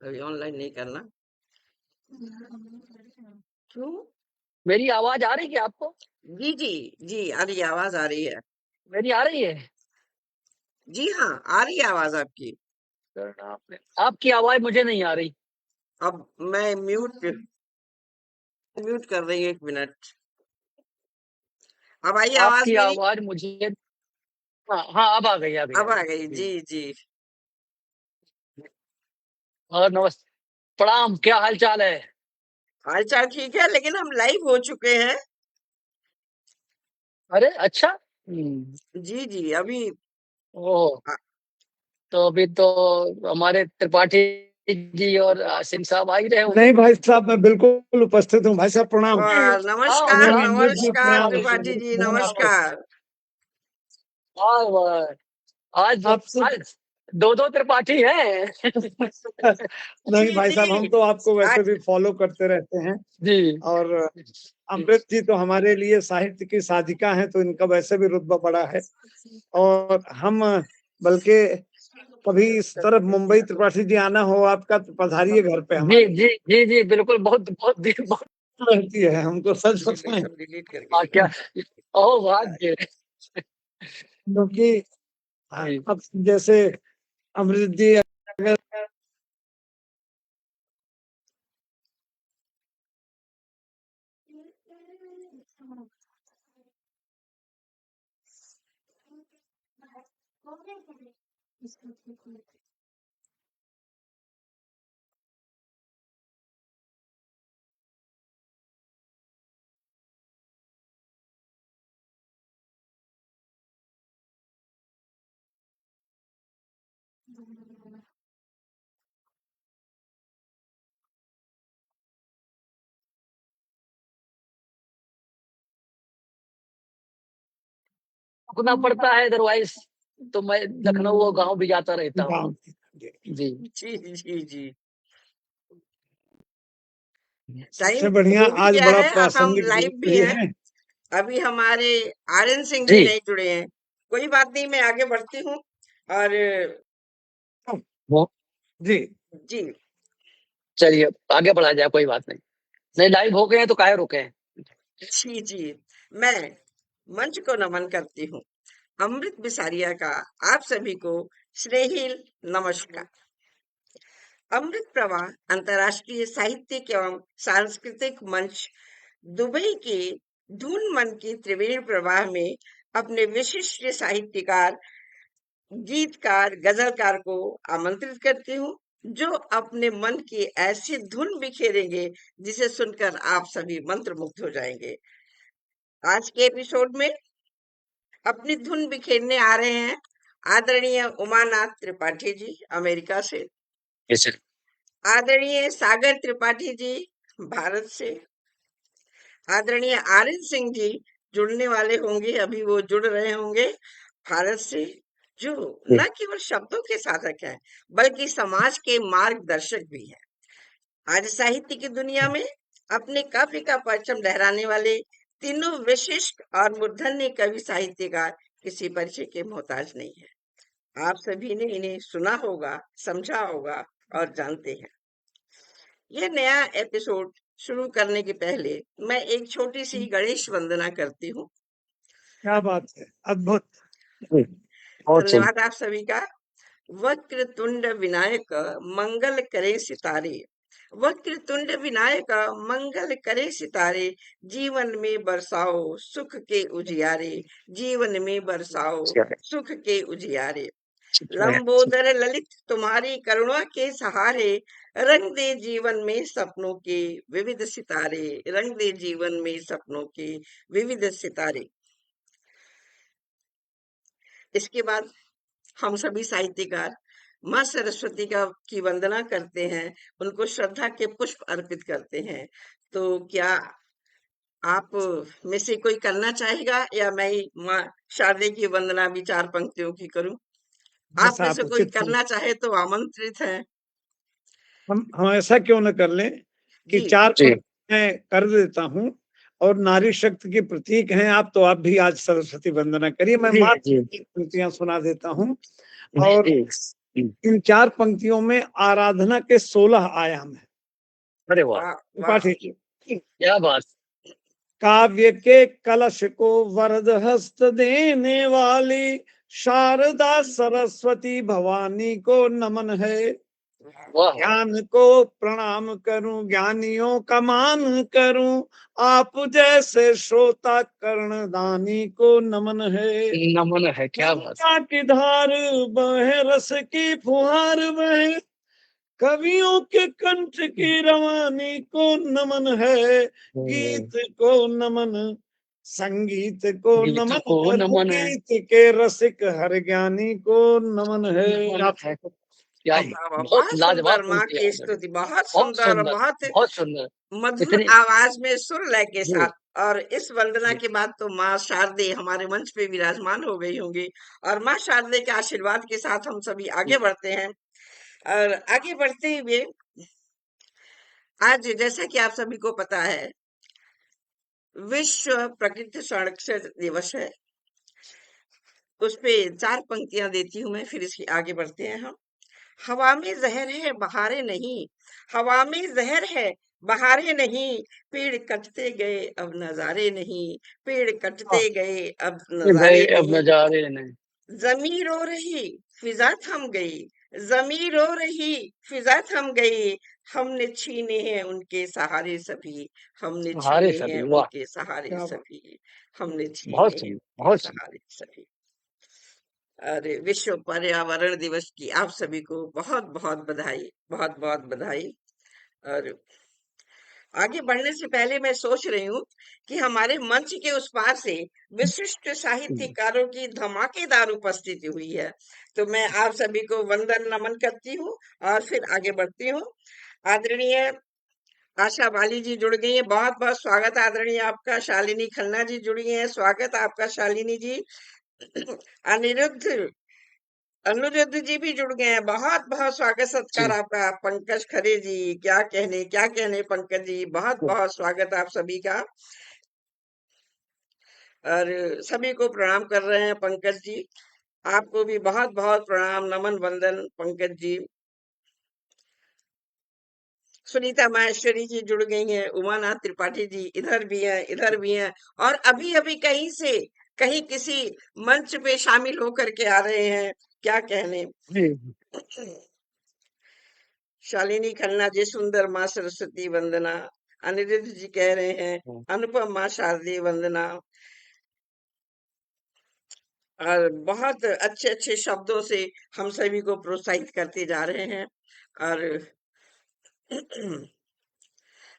अभी ऑनलाइन नहीं करना। क्यों? मेरी आवाज आ रही है आपको? जी जी जी, आ रही है, आवाज आ रही है। मेरी आ रही है? जी हाँ, आ रही है आवाज आपकी। आपकी आवाज मुझे नहीं आ रही। अब मैं म्यूट म्यूट कर रही हूँ, 1 मिनट। अब आई आवाज आपकी मेरी? आवाज मुझे, हाँ हाँ, अब आ गई, आ गई, आ अब आ गई गई, जी। जी जी। और नमस्ते, प्रणाम, क्या हाल चाल है? हाल चाल ठीक है, लेकिन हम लाइव हो चुके हैं। अरे अच्छा। जी जी, अभी ओह, आ- तो अभी तो हमारे त्रिपाठी जी और सिंह साहब आ ही रहे होंगे। नहीं भाई साहब, मैं बिल्कुल उपस्थित हूँ। भाई साहब प्रणाम। हाँ, नमस्कार नहीं, अमृत जी नमस्कार प्रणाम। त्रिपाठी जी, नमस्ते। नमस्कार। आज आपसे आज दो दो त्रिपाठी हैं। नहीं जी भाई साहब, हम जी, तो आपको वैसे आज भी फॉलो करते रहते हैं। जी और अमृत जी तो हमारे लिए साहित्य की साधिका हैं, तो इनका वैसे भी रुतबा बड़ा है। और हम बल्कि कभी इस तरफ मुंबई त्रिपाठी जी आना हो आपका, तो पधारिए घर पे जी हमारे। जी जी जी, बिल्कुल, बहुत बहुत बहुत। रहती है, हमको सच बताएं, सब डिलीट करके दो। क्या? ओह भाग्य। क्योंकि जी अब जैसे अमृत जी अगर रुकना पड़ता है, अदरवाइज तो मैं लखनऊ और गांव भी जाता रहता हूँ। गाँव जी जी जी जी, सबसे टाइम बढ़िया, हो भी आज गया बड़ा है, अब हम प्रासंगिक लाइव दिन भी भी हैं। है। अभी हमारे आर्यन सिंह जी जी नहीं जुड़े हैं। कोई बात नहीं, मैं आगे बढ़ती हूँ। और वो जी जी चलिए आगे बढ़ा जाए, कोई बात नहीं। नहीं, लाइव हो गए हैं तो काहे रुके हैं। जी जी, मैं मंच को नमन करती हूँ। अमृत बिसारिया का आप सभी को स्नेहिल नमस्कार। अमृत प्रवाह अंतर्राष्ट्रीय साहित्यिक एवं सांस्कृतिक मंच दुबई के धुन मन के त्रिवेणी प्रवाह में अपने विशिष्ट साहित्यकार, गीतकार, गजलकार को आमंत्रित करती हूँ, जो अपने मन की ऐसी धुन बिखेरेंगे जिसे सुनकर आप सभी मंत्रमुग्ध हो जाएंगे। आज के एपिसोड में अपनी धुन बिखेरने आ रहे हैं आदरणीय उमानाथ त्रिपाठी जी अमेरिका से, आदरणीय सागर त्रिपाठी जी भारत से, आदरणीय आर्यन सिंह जी जुड़ने वाले होंगे, अभी वो जुड़ रहे होंगे भारत से, जो न केवल शब्दों के साधक हैं बल्कि समाज के मार्गदर्शक भी हैं। आज साहित्य की दुनिया में अपने काव्य का परचम लहराने वाले तीनों विशिष्ट और मूर्धन्य कवि साहित्यकार किसी परिचय के मोहताज नहीं है। आप सभी ने इन्हें सुना होगा, समझा होगा और जानते हैं। यह नया एपिसोड शुरू करने के पहले मैं एक छोटी सी गणेश वंदना करती हूँ। क्या बात है, अद्भुत। बहुत सुन। धन्यवाद आप सभी का। वक्रतुंड विनायक मंगल करे सितारे, वक्रतुंड विनायक मंगल करे सितारे, जीवन में बरसाओ सुख के उजियारे, जीवन में बरसाओ सुख के उजियारे। लंबोदर ललित तुम्हारी करुणा के सहारे, रंग दे जीवन में सपनों के विविध सितारे, रंग दे जीवन में सपनों के विविध सितारे। इसके बाद हम सभी साहित्यकार माँ सरस्वती का की वंदना करते हैं, उनको श्रद्धा के पुष्प अर्पित करते हैं। तो क्या आप में से कोई करना चाहेगा, या मैं ही माँ शारदे की वंदना भी 4 पंक्तियों की करूं? आप बस में आप से कोई उचित करना चाहे तो आमंत्रित है। हम ऐसा क्यों न कर लें कि जी 4 मैं कर देता हूँ। और नारी शक्ति के प्रतीक हैं आप, तो आप भी आज सरस्वती वंदना करिए। मैं जी मात्र जी की पंक्तियां सुना देता हूँ। और इन 4 पंक्तियों में आराधना के 16 आयाम हैं। अरे वाह! वाह वाह त्रिपाठी जी, क्या बात! काव्य के कलश को वरद हस्त देने वाली शारदा सरस्वती भवानी को नमन है। वाह! ज्ञान को प्रणाम करूं, ज्ञानियों का मान करूं, आप जैसे श्रोता कर्णदानी को नमन है। नमन है, क्या बात! गंगा की धार बहे, रस की फुहार बहे, कवियों के कंठ की रवानी को नमन है। गीत को नमन, संगीत को गीत नमन, को नमन है, गीत के रसिक हर ज्ञानी को नमन है। नमन आप है। क्या ही वाह वाह, बहुत बहुत लाजवाब सुंदर माँ पंक्ति की है। स्तुति, बहुत बहुत सुंदर, सुंदर, बहुत बहुत सुंदर। मधुर इतनी आवाज में सुर लय के जी, साथ। और इस वंदना जी, के बाद तो माँ शारदे हमारे मंच पे विराजमान हो गई होंगी, और माँ शारदे के आशीर्वाद के साथ हम सभी आगे जी, बढ़ते हैं। और आगे बढ़ते हुए आज जैसा कि आप सभी को पता है, विश्व प्रकृति संरक्षण दिवस है। उस पे 4 पंक्तियां देती हूँ मैं, फिर इसके आगे बढ़ते हैं हम। हवा में जहर है बहारे नहीं, हवा में जहर है बहारे नहीं, पेड़ कटते गए अब नजारे नहीं, पेड़ कटते गए अब गए नजारे अब नहीं। नजारे नहीं। जमी रो रही फिजा थम गई, जमी रो रही फिजा थम गई, हमने छीने हैं उनके सहारे सभी, हमने हारे छीने हैं सभी, वाह! उनके सहारे क्या बात। सभी, हमने छीने बहुत हैं सुंदर, उनके बहुत सुंदर। सहारे सभी। अरे विश्व पर्यावरण दिवस की आप सभी को बहुत बहुत बधाई, बहुत बहुत बधाई। और आगे बढ़ने से पहले मैं सोच रही हूँ कि हमारे मंच के उस पार से विशिष्ट साहित्यकारों की धमाकेदार उपस्थिति हुई है, तो मैं आप सभी को वंदन नमन करती हूँ और फिर आगे बढ़ती हूँ। आदरणीय आशा बाली जी जुड़ गई है, बहुत बहुत स्वागत है आदरणीय आपका। शालिनी खन्ना जी जुड़ी हैं, स्वागत है आपका शालिनी जी। अनिरुद्ध अनुरुद्ध जी भी जुड़ गए हैं, बहुत बहुत स्वागत सत्कार जी, आपका। पंकज खरे जी, क्या कहने पंकज जी, बहुत बहुत स्वागत आप सभी का। और सभी को प्रणाम कर रहे हैं पंकज जी, आपको भी बहुत बहुत प्रणाम, नमन, वंदन पंकज जी। सुनीता माहेश्वरी जी जुड़ गई हैं, उमानाथ त्रिपाठी जी इधर भी हैं, इधर भी हैं, और अभी अभी कहीं से कहीं किसी मंच पे शामिल होकर के आ रहे हैं, क्या कहने। जी, शालिनी खन्ना जी, सुंदर माँ सरस्वती वंदना। अनिरुद्ध जी कह रहे हैं अनुपम माँ शारदीय वंदना। और बहुत अच्छे अच्छे शब्दों से हम सभी को प्रोत्साहित करते जा रहे हैं। और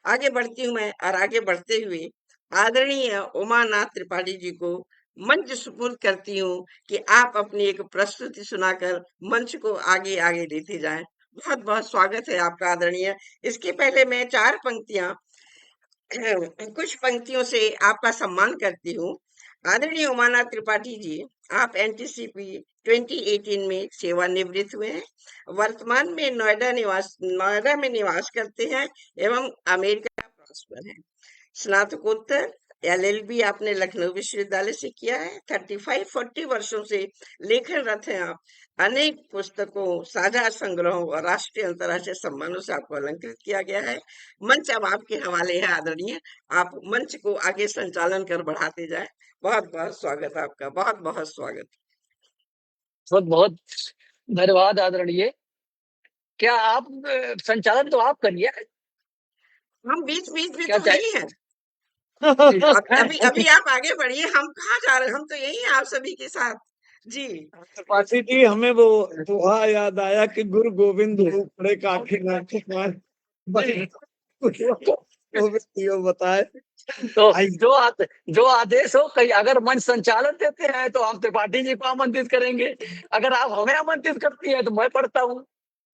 आगे बढ़ती हूँ मैं, और आगे बढ़ते हुए आदरणीय उमानाथ त्रिपाठी जी को मंच सुपुर्द करती हूँ कि आप अपनी एक प्रस्तुति सुनाकर मंच को आगे आगे लेते जाएं। बहुत बहुत स्वागत है आपका आदरणीय। इसके पहले मैं 4 पंक्तियां कुछ पंक्तियों से आपका सम्मान करती हूँ। आदरणीय उमानाथ त्रिपाठी जी, आप एनटीसीपी 2018 में सेवानिवृत्त हुए हैं। वर्तमान में नोएडा में निवास करते हैं एवं अमेरिका में ट्रांसफर है। स्नातकोत्तर एलएलबी आपने लखनऊ विश्वविद्यालय से किया है। 35-40 वर्षों से लेखन रत हैं आप। अनेक पुस्तकों, साझा संग्रहों और राष्ट्रीय अंतर्राष्ट्रीय सम्मानों से आपको अलंकृत किया गया है। मंच अब आपके हवाले है आदरणीय, आप मंच को आगे संचालन कर बढ़ाते जाएं। बहुत बहुत स्वागत आपका, बहुत बहुत स्वागत। बहुत बहुत धन्यवाद आदरणीय। क्या आप संचालन तो आप करिए, हम बीच बीच में क्या तो है चाहे ही हैं। अभी अभी आप आगे बढ़िए, हम कहाँ जा रहे हैं, हम तो यही हैं आप सभी के साथ। जी त्रिपाठी जी, हमें वो दोहा याद आया कि गुरु गोविंद खड़े काफी नाथ वो बताए। तो आई जो आदेश हो, कहीं अगर मंच संचालन देते हैं तो हम त्रिपाठी जी को आमंत्रित करेंगे, अगर आप हमें आमंत्रित करती हैं तो मैं पढ़ता हूँ,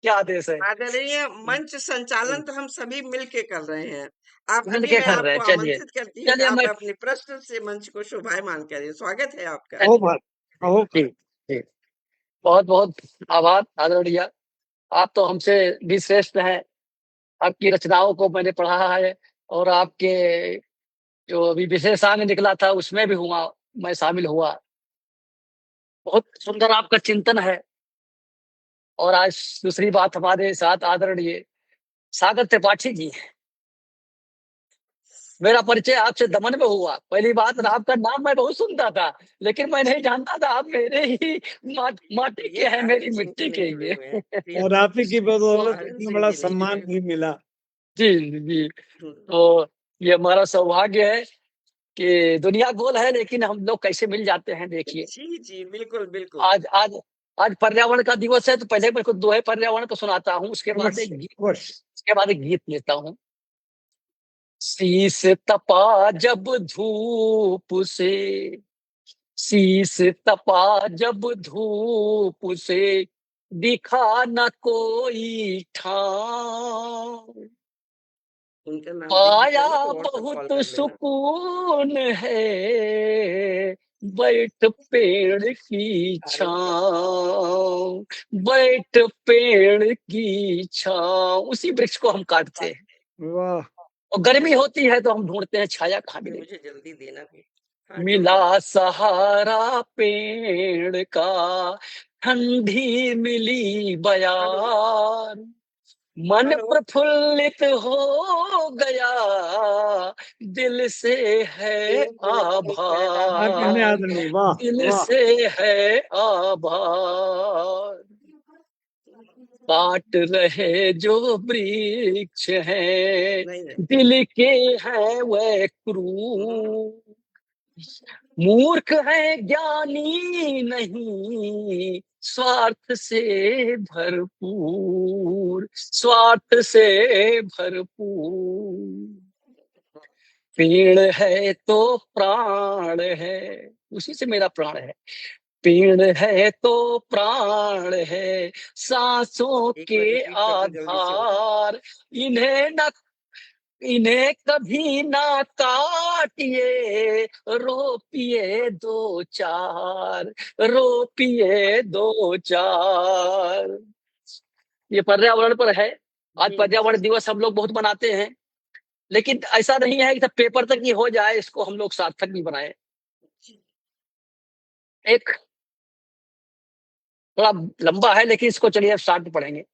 क्या आदेश है। आदरणीय, मंच संचालन तो हम सभी मिलके कर रहे हैं। आप मिल अभी के मैं कर रहे आपको हैं, चलिए आमंत्रित करती हूँ कि चलिए आप मैं अपनी प्रस्तुति से मंच को शोभायमान करें। स्वागत है आपका। कहो बात, कहो। जी, जी, बहुत बहुत आभार आदरणीय। आप तो हमसे भी श्रेष्ठ हैं, आपकी रचनाओं को मैंने पढ़ा है, और आपके जो अभी विशेषांक निकला था उसमें भी मैं शामिल हुआ। बहुत सुंदर आपका चिंतन है। और आज दूसरी बात हमारे साथ आदरणीय सागर त्रिपाठी जी हैं। मेरा परिचय आपसे दमन में हुआ। पहली बात, आपका नाम मैं बहुत सुनता था, लेकिन मैं नहीं जानता था आप मेरे ही माटी ये के हैं, मेरी आनंद सिंह मिट्टी जी के में ही जुड़े हैं। हुए हैं। और आप ही की बदौलत आनंद इतना सिंह बड़ा जी नहीं सम्मान जुड़े। भी मिला। जी, जी। हम्म, तो ये हमारा सौभाग्य है कि दुनिया गोल है, लेकिन हम लोग कैसे मिल जाते हैं। देखिए, जी जी, बिल्कुल बिल्कुल। आज आज आज पर्यावरण का दिवस है, तो पहले मैं कुछ दोहे पर्यावरण को सुनाता हूँ, उसके बाद अवश्य, एक गीत अवश्य। उसके बाद एक गीत लेता हूँ। शीस तपा जब धूप से, शीस तपा जब धूप से, दिखा न कोई ठाव, उनका नाम लिख दीजिए पाया ना, तो व्हाट्सएप कॉल बहुत कर लेना। सुकून है, बैठ पेड़ की छाँव, बैठ पेड़ की छाँव। उसी वृक्ष को हम काटते हैं, वाह। और गर्मी होती है तो हम ढूंढते हैं छाया कहाँ फिर मिलेगी। मुझे जल्दी देना भी। हाँ, मिला ढूंढो। सहारा पेड़ का, ठंडी मिली हेलो बयान, मन हेलो। प्रफुल्लित हो गया, दिल से है क्या कहने आभार, आदरणीय, वाह दिल वाह। से है आभार। काट रहे जो वृक्ष हैं, नहीं नहीं। दिल के हैं वह हम्म, क्रूर, मूर्ख है ज्ञानी नहीं, स्वार्थ से भरपूर, स्वार्थ से भरपूर। पेड़ है तो प्राण है, उसी से मेरा प्राण है। पेड़ है तो प्राण है, सांसों एक के बार रिपीट कर दो जल्दी से। आधार, इन्हें न इन्हें कभी ना काटिए, रोपिए दो चार, रोपिए दो चार। ये पर्यावरण पर है। आज जी पर्यावरण दिवस हम लोग बहुत मनाते हैं, लेकिन ऐसा नहीं है कि सब पेपर तक ही हो जाए, इसको हम लोग सार्थक भी बनाए। एक थोड़ा लंबा है, लेकिन इसको चलिए अब स्टार्ट पढ़ेंगे।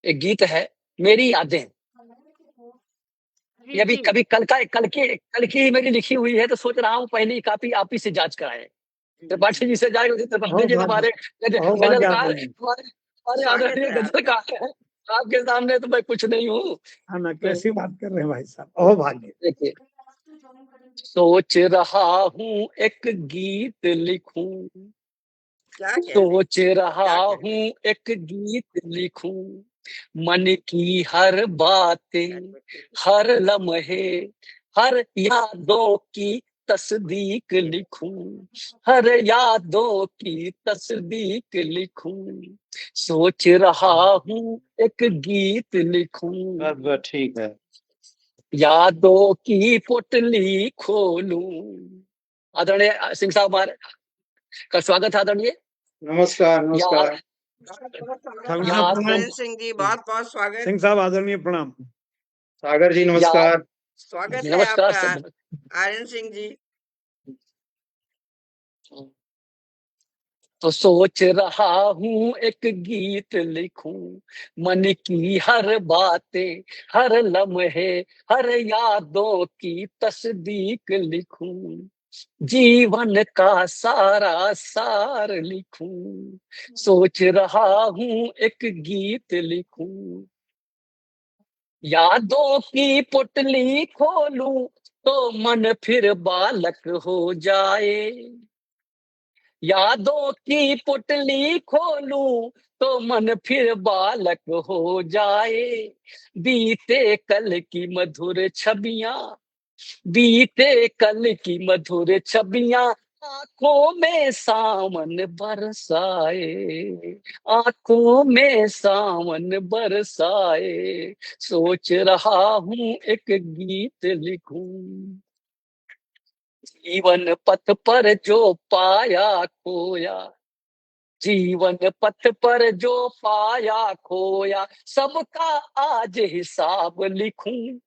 एक गीत है, मेरी यादें। ये जी अभी जी। कभी कल की ही मेरी लिखी हुई है, तो सोच रहा हूँ पहली कॉपी आप ही से जांच कराएं। त्रिपाठी जी से जाएगा, त्रिपाठी अहो जी भाग्य, हमारे अहो भाग्य गजलकार, आदरणीय। हमारे स्वागत आदरणीय है आपका। गजलकार हैं। आपके सामने तो मैं कुछ नहीं हूँ। हाँ ना, तो कैसी बात कर रहे हैं भाई साहब, अहो भाग्य। देखिए, सोच रहा हूँ एक गीत लिखूं, क्या कह रहे हैं? सोच रहा क्या कह रहे हूँ हैं? एक गीत लिखूं, मन की हर बातें, हर लम्हे, हर यादों की तस्दीक लिखूं, हर यादों की तस्दीक लिखूं, सोच रहा हूँ एक गीत लिखूं, बस बस ठीक है। यादों की पुतली खोलूं। आदरणीय सिंह साहब हमारे का स्वागत है। आदरणीय नमस्कार याद नमस्कार। बहुत स्वागत साहब आपका प्रणाम। आनंद सिंह जी, बहुत बहुत स्वागत। सिंह साहब आदरणीय प्रणाम। सागर जी याद नमस्कार। स्वागत है नमस्कार आपका सर। आनंद सिंह जी। तो सोच रहा हूँ एक गीत लिखूं, मन की हर बातें, हर लम्हे, हर यादों की तस्दीक लिखूं, जीवन का सारा सार लिखूं, सोच रहा हूँ एक गीत लिखूं, यादों की पुतली खोलूं तो मन फिर बालक हो जाए, यादों की पुतली खोलूं तो मन फिर बालक हो जाए, बीते कल की मधुर छबियां, बीते कल की मधुर छबियां, आंखों में सावन बरसाए, आंखों में सावन बरसाए, सोच रहा हूँ एक गीत लिखूं, जीवन पथ पर जो पाया खोया, जीवन पथ पर जो पाया खोया, सबका आज हिसाब लिखूं,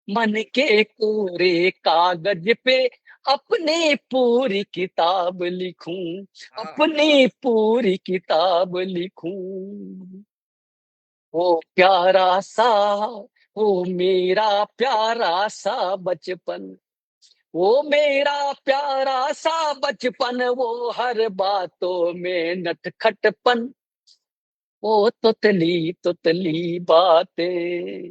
मन के कोरे कागज पे अपनी पूरी किताब लिखूं, हाँ, अपनी पूरी किताब लिखूं। वो प्यारा सा, वो मेरा प्यारा सा बचपन, वो मेरा प्यारा सा बचपन, वो हर बातों में नटखटपन, वो तुतली तुतली बातें,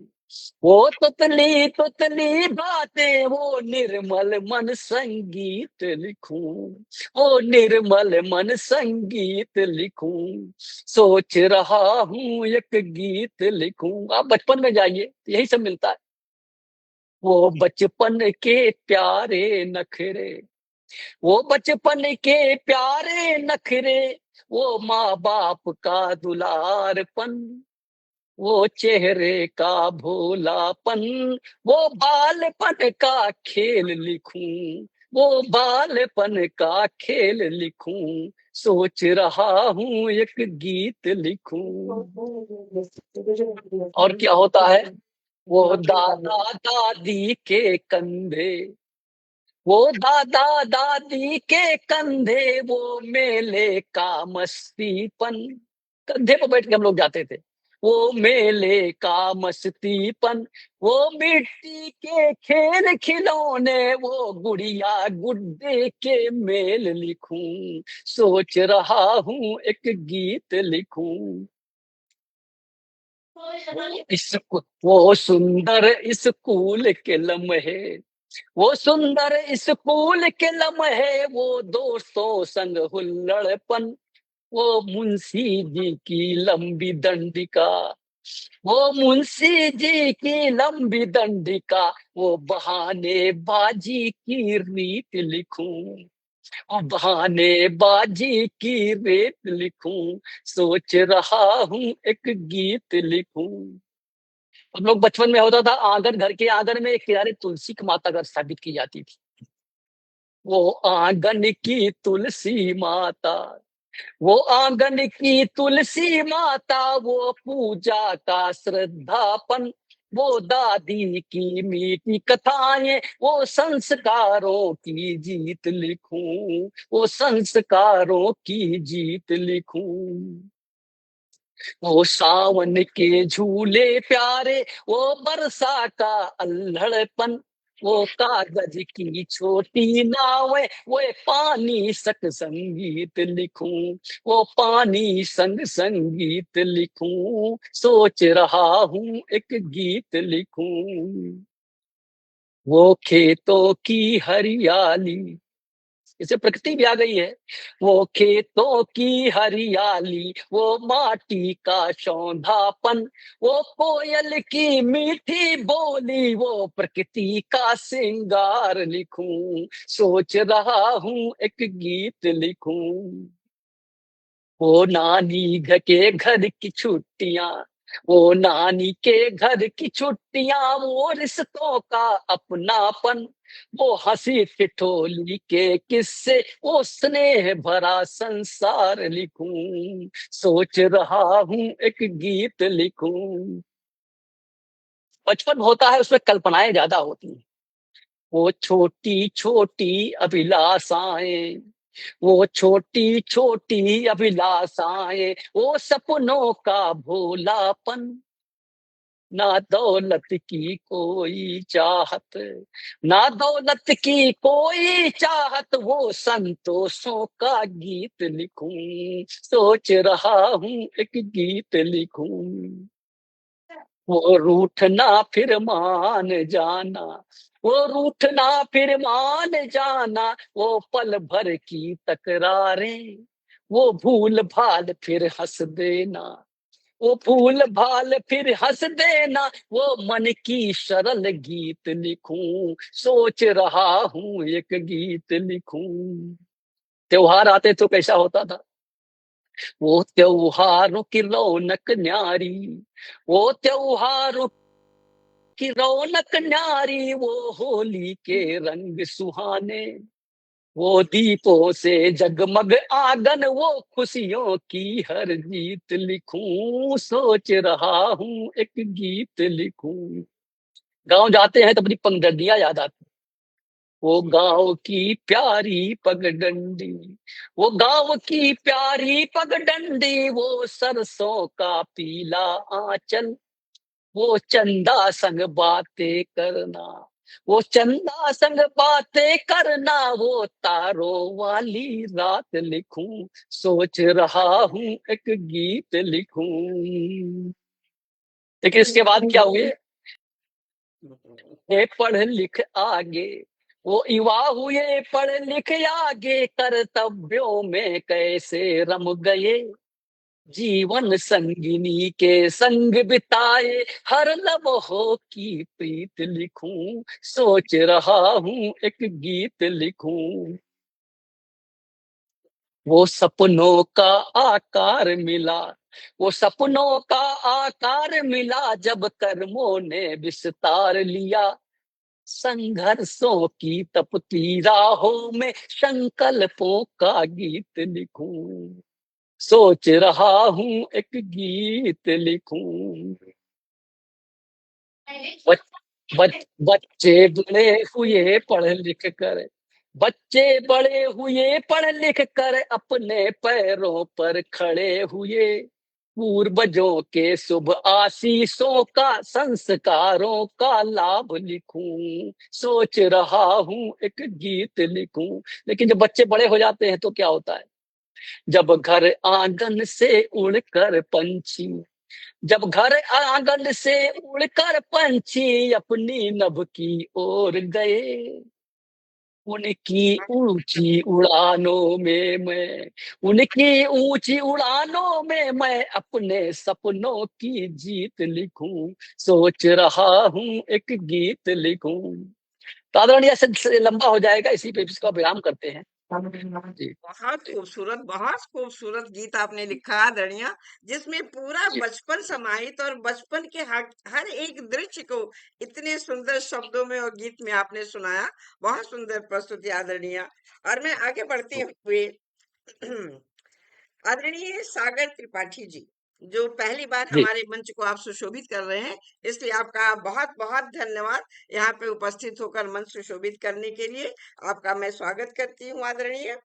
वो तुतली तुतली बातें, वो निर्मल मन संगीत लिखूं, वो निर्मल मन संगीत लिखूं। सोच रहा हूं एक गीत लिखूं। आप बचपन में जाइए, यही सब मिलता है। वो बचपन के प्यारे नखरे, वो बचपन के प्यारे नखरे, वो माँ बाप का दुलारपन, वो चेहरे का भोलापन, वो बालपन का खेल लिखूं, वो बालपन का खेल लिखूं। सोच रहा हूं एक गीत लिखूं। और क्या होता है? वो दादा दादी के कंधे, वो दादा दादी के कंधे, वो मेले का मस्तीपन, कंधे पर बैठ के हम लोग जाते थे। वो मेले का मस्तीपन, वो मिट्टी के खेल खिलौने, वो गुड़िया गुड्डे के मेल लिखूं। सोच रहा हूं एक गीत लिखूं। वो सुंदर स्कूल के लम्हे, वो सुंदर स्कूल के लम्हे, वो दोस्तों संग हुल्लड़पन, वो मुंशी जी की लंबी दंडिका, वो मुंशी जी की लंबी दंडिका, वो बहाने बाजी की रीत लिखूं, वो बहाने बाजी की रीत लिखूं। सोच रहा हूं एक गीत लिखूं। हम लोग बचपन में होता था, आंगन, घर के आंगन में एक किनारे तुलसी की माता घर स्थापित की जाती थी। वो आंगन की तुलसी माता, वो आंगन की तुलसी माता, वो पूजा का श्रद्धापन, वो दादी की मीठी कथाएं, वो संस्कारों की जीत लिखूं, वो संस्कारों की जीत लिखूं। वो सावन के झूले प्यारे, वो बरसा का अल्हड़पन, वो कागज की छोटी नावें, वो पानी संग संगीत लिखूं, वो पानी संग संगीत लिखूं। सोच रहा हूं एक गीत लिखूं। वो खेतों की हरियाली, इसे प्रकृति भी आ गई है। वो खेतों की हरियाली, वो माटी का सौंधापन, वो कोयल की मीठी बोली, वो प्रकृति का श्रृंगार लिखूं। सोच रहा हूं एक गीत लिखूं। वो नानी के घर की छुट्टियां, वो नानी के घर की छुट्टियां, वो रिश्तों का अपनापन, वो हंसी ठिठोली के किस्से, वो स्नेह भरा संसार लिखूं। सोच रहा हूं एक गीत लिखूं। बचपन होता है, उसमें कल्पनाएं ज्यादा होती हैं। वो छोटी छोटी अभिलाषाएं, वो छोटी छोटी अभिलाषाएं, वो सपनों का भोलापन, ना दौलत की कोई चाहत, ना दौलत की कोई चाहत, वो संतोषों का गीत लिखूं। सोच रहा हूं एक गीत लिखूं। वो रूठना फिर मान जाना, वो रूठना फिर मान जाना, वो पल भर की तकरारें, वो भूल भाल फिर हंस देना, वो भूल भाल फिर हंस देना, वो मन की सरल गीत लिखूं। सोच रहा हूं एक गीत लिखूं। त्योहार आते तो कैसा होता था? वो त्योहारों की रौनक न्यारी, वो त्योहारों की रौनक न्यारी, वो होली के रंग सुहाने, वो दीपों से जगमग आंगन, वो खुशियों की हर जीत लिखूं। सोच रहा हूं एक गीत लिखूं। गांव जाते हैं तो अपनी पंगडंडियां याद आती, वो गाँव की प्यारी पगडंडी, वो गाँव की प्यारी पगडंडी, वो सरसों का पीला आंचल, वो चंदा संग बातें करना, वो चंदा संग बातें करना, वो तारों वाली रात लिखूं, सोच रहा हूँ एक गीत लिखूं। लेकिन इसके बाद क्या हुए? ये पढ़ लिख आगे, वो युवा हुए पढ़ लिख आगे, कर्तव्यों में कैसे रम गए, जीवन संगिनी के संग बिताए, हर लम्हों की प्रीत लिखूं, सोच रहा हूँ एक गीत लिखूं। वो सपनों का आकार मिला, वो सपनों का आकार मिला, जब कर्मों ने विस्तार लिया, संघर्षों की तपती राहों में संकल्पों का गीत लिखूं, सोच रहा हूँ एक गीत लिखूं। बच्चे बड़े हुए पढ़ लिख कर, बच्चे बड़े हुए पढ़ लिख कर, अपने पैरों पर खड़े हुए, पूर्वजों के शुभ आशीषों का, संस्कारों का लाभ लिखूं, सोच रहा हूँ एक गीत लिखूं। लेकिन जब बच्चे बड़े हो जाते हैं तो क्या होता है? जब घर आंगन से उड़कर पंछी, जब घर आंगन से उड़कर पंछी अपनी नभ की ओर गए, उनकी ऊंची उड़ानों में मैं, उनकी ऊंची उड़ानों में मैं अपने सपनों की जीत लिखूं, सोच रहा हूँ एक गीत लिखूं। तो आदरणीय ऐसे लंबा हो जाएगा, इसी पे इसका विराम करते हैं जी। बहुत खूबसूरत गीत आपने लिखा आदरणीय, जिसमें पूरा जी बचपन समाहित और बचपन के हर एक दृश्य को इतने सुंदर शब्दों में और गीत में आपने सुनाया। बहुत सुंदर प्रस्तुति आदरणीय। और मैं आगे बढ़ते हुए आदरणीय सागर त्रिपाठी जी, जो पहली बार जी हमारे मंच को आप सुशोभित कर रहे हैं, इसलिए आपका बहुत बहुत धन्यवाद। यहाँ पे उपस्थित होकर मंच सुशोभित करने के लिए आपका मैं स्वागत करती हूँ आदरणीय।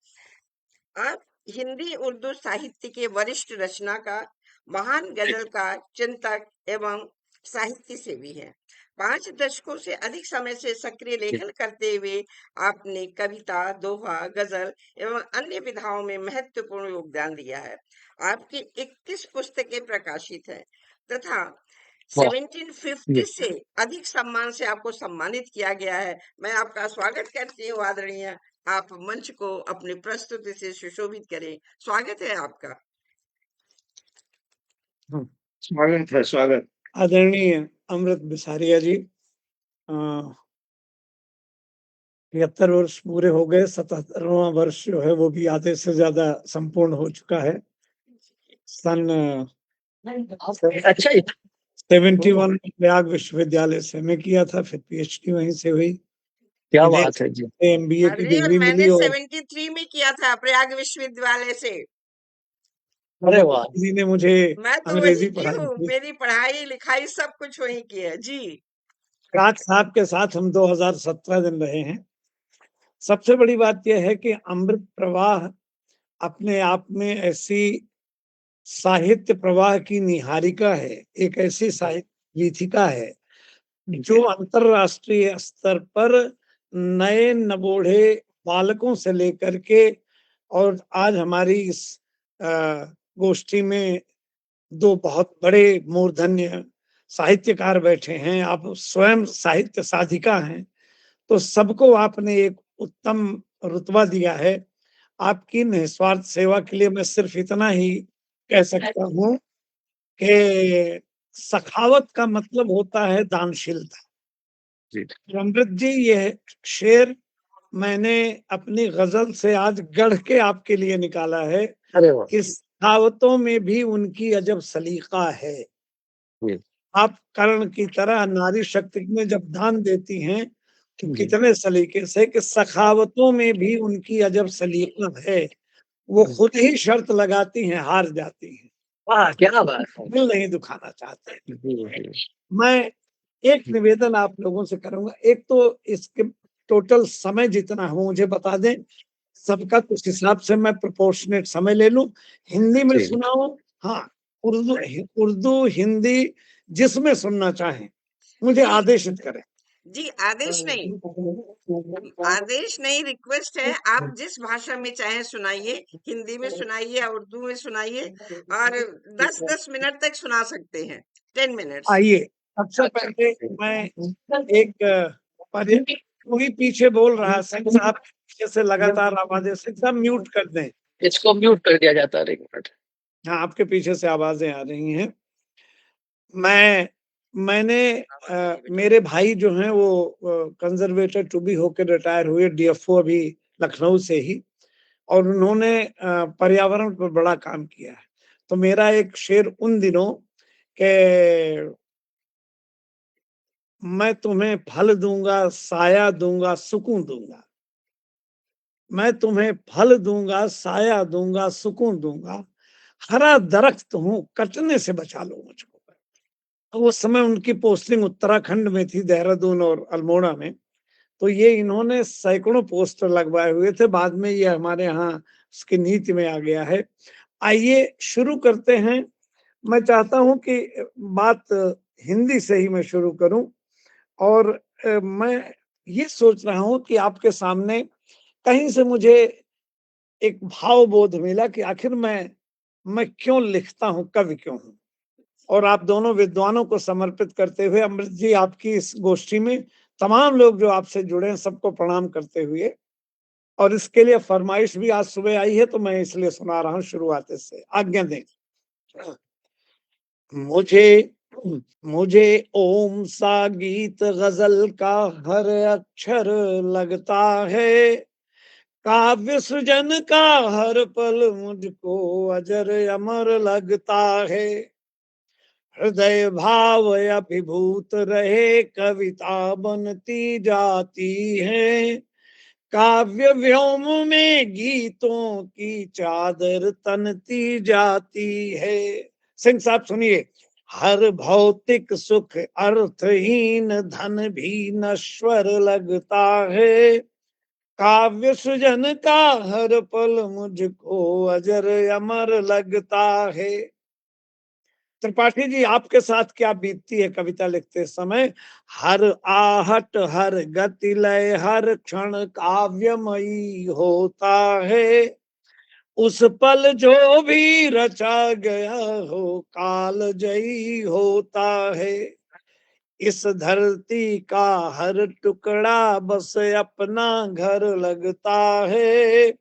आप हिंदी उर्दू साहित्य के वरिष्ठ रचनाकार, महान गजलकार, चिंतक एवं साहित्य सेवी हैं। 5 दशकों से अधिक समय से सक्रिय जी लेखन करते हुए आपने कविता, दोहा, गजल एवं अन्य विधाओं में महत्वपूर्ण योगदान दिया है। आपकी 21 पुस्तकें प्रकाशित हैं तथा वाह 1750 जी। से अधिक सम्मान से आपको सम्मानित किया गया है। मैं आपका स्वागत करती हूँ आदरणीय। आप मंच को अपनी प्रस्तुति से सुशोभित करें। स्वागत है आपका। स्वागत है, स्वागत। आदरणीय अमृत बिसारिया जी, 73 वर्ष पूरे हो गए, 77वां वर्ष जो है वो भी आधे से ज्यादा संपूर्ण हो चुका है। सन अच्छा जी 71 में प्रयाग विश्वविद्यालय से एमए किया था, फिर पीएचडी वहीं से हुई, क्या विदेश बात है जी। से एमबीए की अरे, और डिग्री मैंने मिली और 73 में किया था प्रयाग विश्वविद्यालय से। अरे वाह जी ने मुझे मैं तो वहीं अंग्रेजी की पढ़ाई हूँ, थी। मेरी पढ़ाई लिखाई सब कुछ वहीं की है जी। राज साहब के साथ हम 2017 दिन रहे हैं। सबसे बड़ी बात यह है कि अमृत प्रवाह अपने आप में ऐसी साहित्य प्रवाह की निहारिका है, एक ऐसी साहित्य वीथिका है जो अंतरराष्ट्रीय स्तर पर नए नवोढ़े बालकों से लेकर के, और आज हमारी इस गोष्ठी में 2 बहुत बड़े मूर्धन्य साहित्यकार बैठे हैं, आप स्वयं साहित्य साधिका हैं, तो सबको आपने एक उत्तम रुतबा दिया है। आपकी निस्वार्थ सेवा के लिए मैं सिर्फ इतना ही कह सकता हूँ कि सखावत का मतलब होता है दानशीलता। जी अमृत जी, यह शेर मैंने अपनी गजल से आज गढ़ के आपके लिए निकाला है अरे वाह कि सखावतों में भी उनकी अजब सलीका है। जी आप कर्ण की तरह नारी शक्ति में जब दान देती हैं तो जी कितने सलीके से, कि सखावतों में भी उनकी अजब सलीका है। वो खुद ही शर्त लगाती हैं, हार जाती हैं, वाह क्या बात है दिल नहीं दुखाना चाहते। जी जी मैं एक निवेदन आप लोगों से करूंगा। एक तो इसके टोटल समय जितना है वो मुझे बता दें, सबका उस हिसाब से मैं प्रोपोर्शनेट समय ले लूं। हिंदी में जी। सुनाओ, हाँ, उर्दू हिंदी जिसमें सुनना चाहें मुझे आदेशित करें। जी, आदेश नहीं, रिक्वेस्ट है। आप जिस भाषा में चाहें सुनाइए, हिंदी में सुनाइए या उर्दू में सुनाइए, और 10-10 मिनट तक सुना सकते हैं, 10 मिनट्स। आइए, सबसे पहले मैं एक कोई पीछे बोल रहा है, सिंह साहब पीछे से लगातार आवाजें, सिंह साहब म्यूट कर दें। इसको म्यूट कर दिया जाता है, एक मिनट। हाँ, आपके पीछे से आवाजें आ रही हैं। मैंने मेरे भाई जो हैं वो कंजर्वेटर टू बी होकर रिटायर हुए, डीएफओ अभी लखनऊ से ही, और उन्होंने पर्यावरण पर बड़ा काम किया है। तो मेरा एक शेर उन दिनों के, मैं तुम्हें फल दूंगा, साया दूंगा, सुकून दूंगा। मैं तुम्हें फल दूंगा, साया दूंगा, सुकून दूंगा। हरा दरख्त हूं, कटने से बचा लो मुझको। तो उस समय उनकी पोस्टिंग उत्तराखंड में थी, देहरादून और अल्मोड़ा में। तो ये इन्होंने सैकड़ों पोस्टर लगवाए हुए थे, बाद में ये हमारे यहाँ उसकी नीति में आ गया है। आइए शुरू करते हैं। मैं चाहता हूं कि बात हिंदी से ही मैं शुरू करूं, और मैं ये सोच रहा हूं कि आपके सामने कहीं से मुझे एक भाव बोध मिला कि आखिर मैं क्यों लिखता हूं, कवि क्यों हूं। और आप दोनों विद्वानों को समर्पित करते हुए, अमृत जी आपकी इस गोष्ठी में तमाम लोग जो आपसे जुड़े हैं सबको प्रणाम करते हुए, और इसके लिए फरमाइश भी आज सुबह आई है तो मैं इसलिए सुना रहा हूं शुरुआत से, आज्ञा दें। मुझे मुझे ओम सा गीत गजल का हर अक्षर लगता है, काव्य सृजन का हर पल मुझको अजर अमर लगता है। हृदय भाव अभिभूत रहे, कविता बनती जाती है, काव्य व्योम में गीतों की चादर तनती जाती है। सिंह साहब सुनिए, हर भौतिक सुख अर्थहीन धन भी नश्वर लगता है, काव्य सृजन का हर पल मुझको अजर अमर लगता है। त्रिपाठी जी, आपके साथ क्या बीतती है कविता लिखते समय? हर आहट, हर गति लय, हर क्षण काव्यमयी होता है, उस पल जो भी रचा गया हो काल जयी होता है। इस धरती का हर टुकड़ा बस अपना घर लगता है,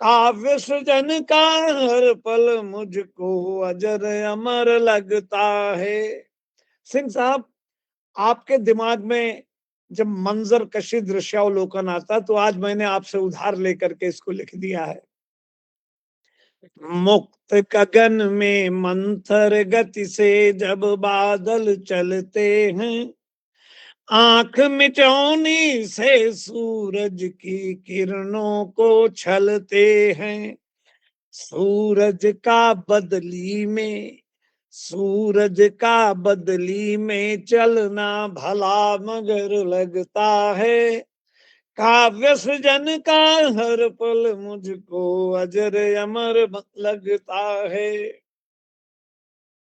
काव्य सृजन का हर पल मुझको अजर अमर लगता है। सिंह साहब, आपके दिमाग में जब मंजर कशी दृश्यावलोकन आता तो आज मैंने आपसे उधार लेकर के इसको लिख दिया है। मुक्त गगन में मंथर गति से जब बादल चलते हैं, आंख मिचौनी से सूरज की किरणों को छलते हैं, सूरज का बदली में सूरज का बदली में चलना भला मगर लगता है, काव्य सृजन का हर पल मुझको अजर अमर लगता है।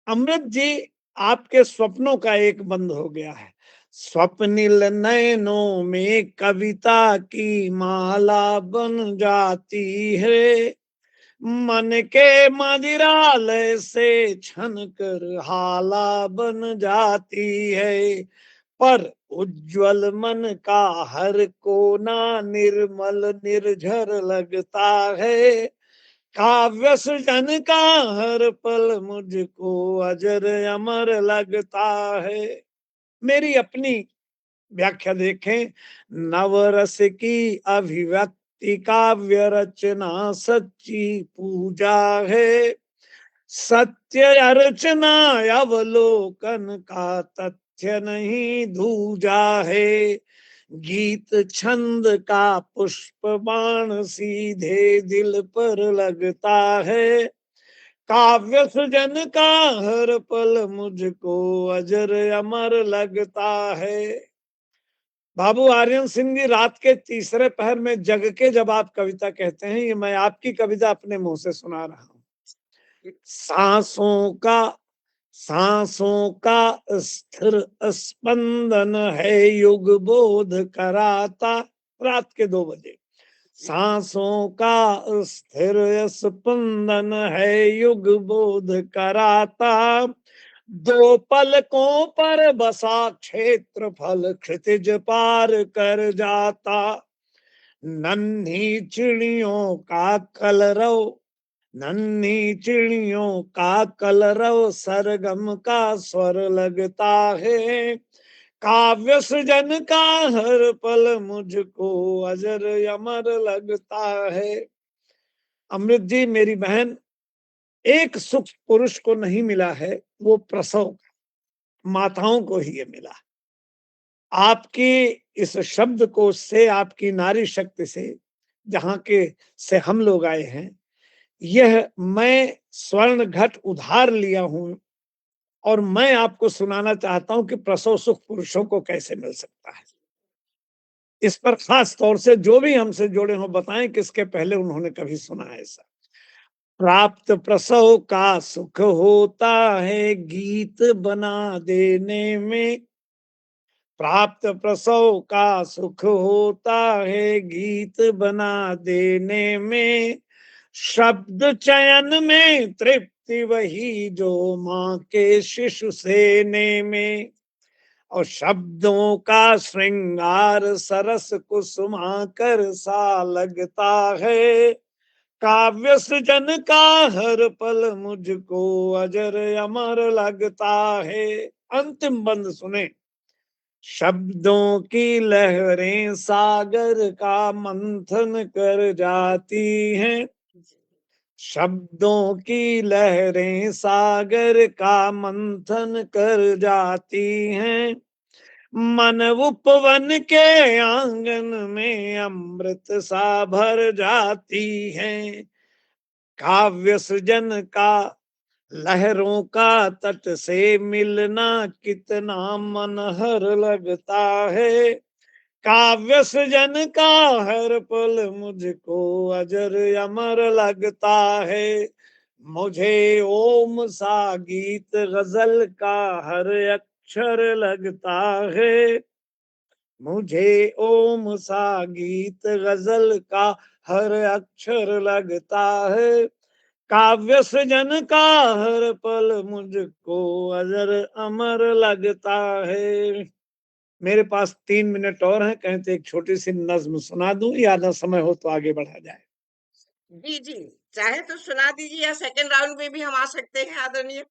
अमृत जी, आपके स्वप्नों का एक बंद हो गया है। स्वप्निल नयनों में कविता की माला बन जाती है, मन के मदिरालय से छन कर हाला बन जाती है, पर उज्जवल मन का हर कोना निर्मल निर्झर लगता है, काव्य सृजन का हर पल मुझको अजर अमर लगता है। मेरी अपनी व्याख्या देखें, नवरस की अभिव्यक्ति काव्य रचना सच्ची पूजा है, सत्य अर्चना अवलोकन का तथ्य नहीं दूजा है, गीत छंद का पुष्प बाण सीधे दिल पर लगता है, काव्य सृजन का हर पल मुझको अजर अमर लगता है। बाबू आर्यन सिंह जी, रात के तीसरे पहर में जग के जब आप कविता कहते हैं, ये मैं आपकी कविता अपने मुंह से सुना रहा हूँ। सांसों का स्थिर स्पंदन है युग बोध कराता। रात के 2 बजे सांसों का स्थिर स्पंदन है युग बोध कराता। दो पलकों पर बसा क्षेत्रफल क्षितिज पार कर जाता। नन्ही चिड़ियों का कलरव नन्ही चिड़ियों का कलरव सरगम का स्वर लगता है। काव्य सृजन का हर पल मुझको अजर अमर लगता है। अमृत जी, मेरी बहन, एक सुख पुरुष को नहीं मिला है, वो प्रसव माताओं को ही ये मिला। आपकी इस शब्द कोश से, आपकी नारी शक्ति से, जहां के से हम लोग आए हैं, यह मैं स्वर्ण घट उधार लिया हूं और मैं आपको सुनाना चाहता हूं कि प्रसव सुख पुरुषों को कैसे मिल सकता है। इस पर खास तौर से जो भी हमसे जुड़े हों, बताएं किसके पहले उन्होंने कभी सुना है ऐसा। प्राप्त प्रसव का सुख होता है गीत बना देने में। प्राप्त प्रसव का सुख होता है गीत बना देने में। शब्द चयन में तृप्ति वही जो माँ के शिशु सेने में। और शब्दों का श्रृंगार सरस कुसुमाकर सा लगता है। काव्य सृजन का हर पल मुझको अजर अमर लगता है। अंतिम बंद सुने। शब्दों की लहरें सागर का मंथन कर जाती हैं। शब्दों की लहरें सागर का मंथन कर जाती हैं। मन उपवन के आंगन में अमृत सा भर जाती हैं। काव्य सृजन का लहरों का तट से मिलना कितना मनहर लगता है। काव्य सृजन का हर पल मुझको अजर अमर लगता है। मुझे ओम सा गीत गजल का हर अक्षर लगता है। मुझे ओम सा गीत गजल का हर अक्षर लगता है। काव्य सृजन का हर पल मुझको अजर अमर लगता है। मेरे पास 3 मिनट और हैं, कहें तो एक छोटी सी नज्म सुना दूं, या ना समय हो तो आगे बढ़ा जाए। जी जी, चाहे तो सुना दीजिए या सेकंड राउंड में भी हम आ सकते हैं आदरणीय।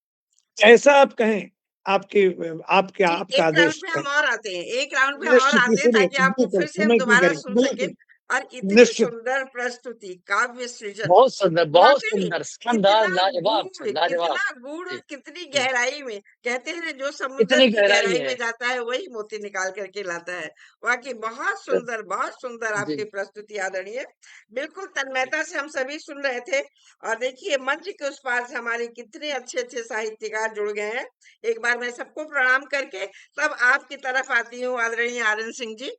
ऐसा आप कहें, आपके आपके जी, आपका एक राउंड आदेश पे है। हम और आते हैं, एक राउंड पे हम और निश्चित, आते हैं ताकि इसीलिए आपको बिल्कुल फिर से हम समय की दोबारा करी, सुन सकें। बिल्कुल और इतनी निश्चित। सुंदर प्रस्तुति, काव्य सृजन, बहुत सुंदर, बहुत वाकई सुंदर, शानदार, कितना लाजवाब गूढ़, थे, लाजवाब। कितना गूढ़ और जी, कितनी जी। गहराई में। कहते हैं ना, जो समुद्र इतनी की गहराई गहराई में है। जाता है वही मोती निकाल करके लाता है। वाकई बहुत सुंदर जी, आपकी प्रस्तुति आदरणीय। बिल्कुल जी। तन्मयता से हम सभी सुन रहे थे। और देखिए, मंच के उस पार से हमारे कितने अच्छे अच्छे साहित्यकार जुड़ गए हैं। एक बार मैं सबको प्रणाम करके तब आपकी तरफ आती हूँ आदरणीय आर्यन सिंह जी।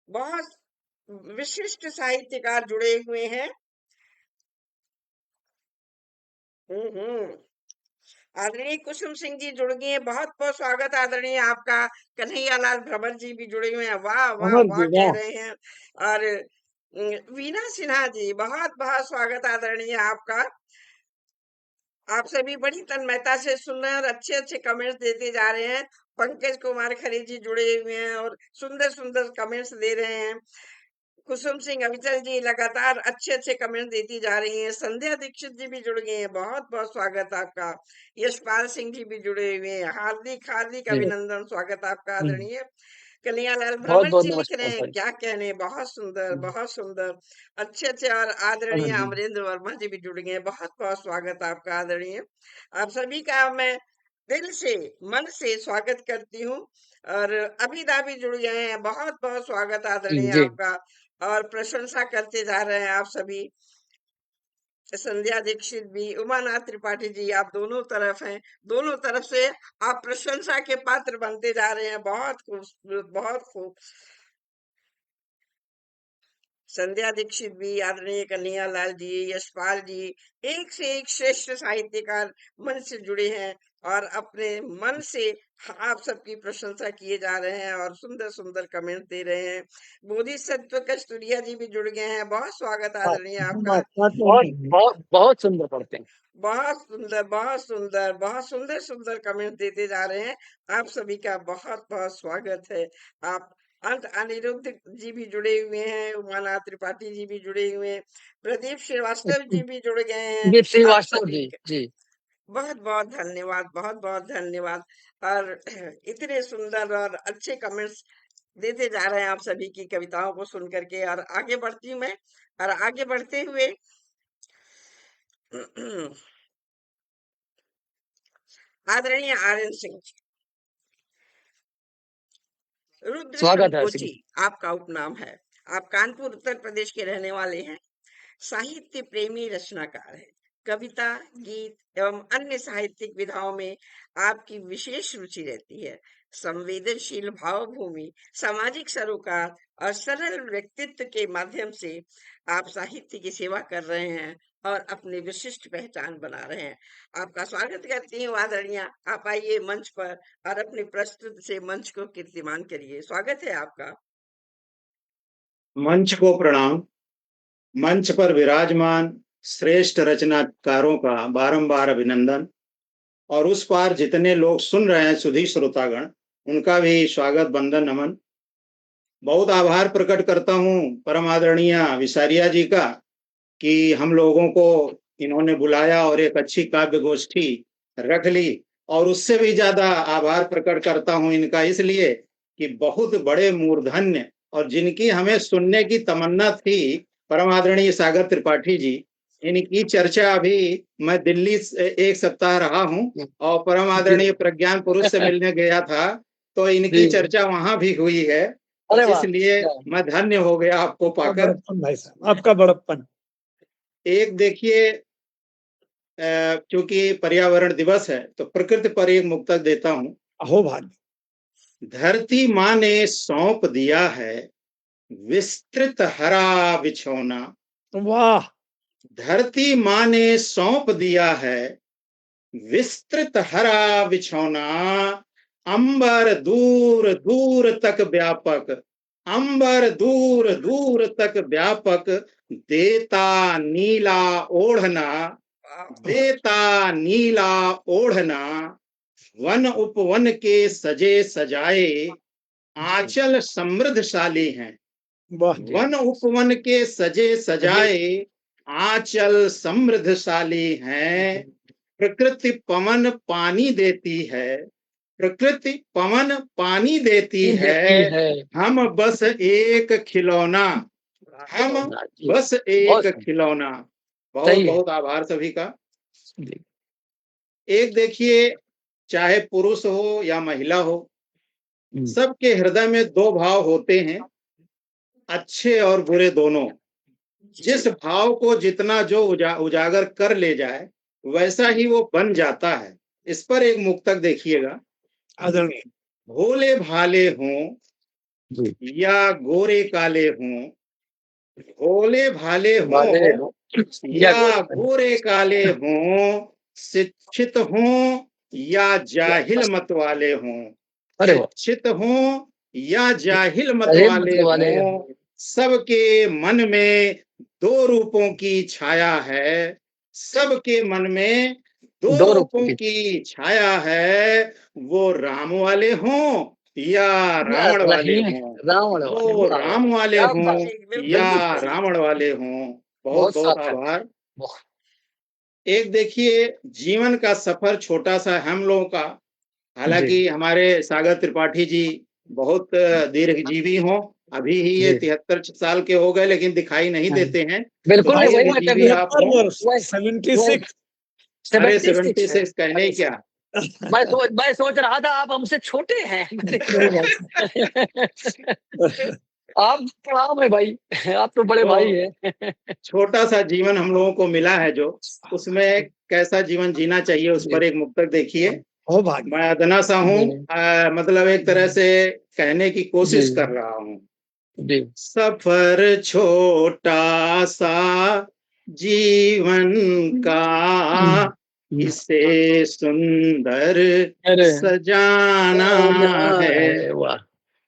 बहुत विशिष्ट साहित्यकार जुड़े हुए हैं। हम्म। आदरणीय कुसुम सिंह जी जुड़ गए हैं, बहुत बहुत स्वागत आदरणीय आपका। कन्हैया लाल भ्रमर जी भी जुड़े हुए हैं, वाह वाह अमर वाह जी कह वाह। रहे हैं। और वीना सिन्हा जी, बहुत बहुत स्वागत आदरणीय आपका। आप सभी बड़ी तन्मयता से सुन रहे हैं और अच्छे अच्छे कमेंट्स देते जा रहे हैं। पंकज कुमार खरे जी जुड़े हुए हैं और सुंदर सुंदर कमेंट्स दे रहे हैं। कुसुम सिंह अविचल जी लगातार अच्छे अच्छे कमेंट देती जा रही हैं। संध्या दीक्षित जी भी जुड़ गए हैं, बहुत बहुत स्वागत आपका। यशपाल सिंह जी भी जुड़े हुए हैं, हार्दिक हार्दिक जी, अभिनंदन, स्वागत आपका हुँ। आदरणीय। कन्हैयालाल भ्रमर बहुत-बहुत जी लिख रहे नमस्कार हैं, भाई। क्या कहने, बहुत सुंदर हुँ, बहुत सुंदर। अच्छे अच्छे। और आदरणीय अमर जी। अमरेंद्र वर्मा जी भी जुड़ गए हैं, बहुत बहुत स्वागत आपका आदरणीय। आप सभी का मैं दिल से, मन से स्वागत करती हूँ। और अभिदा भी जुड़ गए हैं, बहुत बहुत स्वागत जी, आदरणीय जी। आपका। और प्रशंसा करते जा रहे हैं आप सभी। संध्या दीक्षित भी, उमानाथ त्रिपाठी जी, आप दोनों तरफ हैं, दोनों तरफ से आप प्रशंसा के पात्र बनते जा रहे हैं। बहुत खूबसूरत, बहुत खूब। संध्या दीक्षित भी, आदरणीय कन्हैया लाल जी, यशपाल जी, एक से एक श्रेष्ठ साहित्यकार मन से जुड़े हैं और अपने मन से आप सबकी प्रशंसा किए जा रहे हैं और सुंदर सुंदर कमेंट दे रहे हैं। बोधिसत्व कस्तूरिया जी भी जुड़ गए हैं। बहुत स्वागत आदरणीय आपका। बहुत बहुत बहुत सुंदर पढ़ते हैं। बहुत सुंदर, बहुत सुंदर, बहुत सुंदर सुंदर कमेंट देते जा रहे हैं। आप सभी का बहुत बहुत स्वागत है। आप अंत अनिरुद्ध जी भी जुड़े हुए हैं, उमानाथ त्रिपाठी जी भी जुड़े हुए हैं, प्रदीप श्रीवास्तव जी भी जुड़ गए हैं। दीप आप श्रीवास्तव सभी जी का जी बहुत बहुत धन्यवाद, बहुत बहुत धन्यवाद। और इतने सुंदर और अच्छे कमेंट्स देते जा रहे हैं आप सभी की कविताओं को सुन करके। और आगे बढ़ती हूँ मैं, और आगे बढ़ते हुए आदरणीय आर्यन सिंह जी, रुद्र स्वागत है संकोची सिंह। आपका उपनाम है। आप कानपुर उत्तर प्रदेश के रहने वाले हैं। साहित्य प्रेमी रचनाकार है। कविता, गीत एवं अन्य साहित्यिक विधाओं में आपकी विशेष रुचि रहती है। संवेदनशील भावभूमि, सामाजिक सरोकार और सरल व्यक्तित्व के माध्यम से आप साहित्य की सेवा कर रहे हैं और अपनी विशिष्ट पहचान बना रहे हैं। आपका स्वागत करती हूँ आदरणीय। आप आइए मंच पर और अपनी प्रस्तुति से मंच को कीर्तिमान करिए। स्वागत है आपका। मंच को प्रणाम। मंच पर विराजमान श्रेष्ठ रचनाकारों का बारंबार अभिनंदन, और उस पार जितने लोग सुन रहे हैं सुधी श्रोतागण, उनका भी स्वागत, वंदन, नमन। बहुत आभार प्रकट करता हूँ परम आदरणीय विसारिया जी का कि हम लोगों को इन्होंने बुलाया और एक अच्छी काव्य गोष्ठी रख ली। और उससे भी ज्यादा आभार प्रकट करता हूँ इनका इसलिए कि बहुत बड़े मूर्धन्य और जिनकी हमें सुनने की तमन्ना थी, परम आदरणीय सागर त्रिपाठी जी, इनकी चर्चा अभी मैं दिल्ली से 1 सप्ताह रहा हूँ और परम आदरणीय प्रज्ञान पुरुष से मिलने गया था, तो इनकी जी। चर्चा वहां भी हुई है। तो अरे वाह, इसलिए मैं धन्य हो गया आपको आपका पाकर। बड़प्पन भाई साहब, आपका बड़प्पन। एक देखिए, क्योंकि पर्यावरण दिवस है तो प्रकृति पर एक मुक्तक देता हूं। अहो भाग्य। धरती माँ ने सौंप दिया है विस्तृत हरा बिछौना। वाह। धरती माँ ने सौंप दिया है विस्तृत हरा बिछौना। अंबर दूर दूर तक व्यापक, अंबर दूर दूर तक व्यापक, देता नीला ओढ़ना, देता नीला ओढ़ना। वन उपवन के सजे सजाए आंचल समृद्धशाली हैं। वाह। वन उपवन के सजे सजाए आंचल समृद्धशाली हैं। प्रकृति पवन पानी देती है, प्रकृति पवन पानी देती है। हम बस एक खिलौना, हम बस एक खिलौना। बहुत बहुत आभार सभी का। एक देखिए, चाहे पुरुष हो या महिला हो, सबके हृदय में 2 भाव होते हैं, अच्छे और बुरे दोनों। जिस भाव को जितना जो उजागर कर ले जाए वैसा ही वो बन जाता है। इस पर एक मुक्तक देखिएगा। आदरणीय। भोले भाले हों या गोरे काले हों, भोले भाले हों या गोरे काले हों, शिक्षित हों या जाहिल मत वाले हों, शिक्षित हों या जाहिल मत वाले हों, सबके मन में 2 रूपों की छाया है। सबके मन में 2 रूपों की छाया है। वो राम वाले हों या रावण वाले हों, वो राम वाले हों या रावण वाले हों। बहुत बहुत आभार। एक देखिए, जीवन का सफर छोटा सा हम लोगों का, हालांकि हमारे सागर त्रिपाठी जी बहुत दीर्घजीवी हों, अभी ही ये 73 साल के हो गए लेकिन दिखाई नहीं देते हैं। बिल्कुल तो दीर्घजीवी आप हों। 76। अरे 76 कहने क्या। मैं सोच रहा था आप हमसे छोटे हैं। आप प्रणाम है भाई। आप तो बड़े भाई तो हैं। छोटा सा जीवन हम लोगों को मिला है जो, उसमें कैसा जीवन जीना चाहिए उस जी पर एक मुक्तक देखिए। हो भाग्य। मैं अदना सा हूँ, जी मतलब एक तरह से कहने की कोशिश जी कर रहा हूँ। जी सफर छोटा सा जीवन का, इसे सुंदर अरे सजाना है। वाह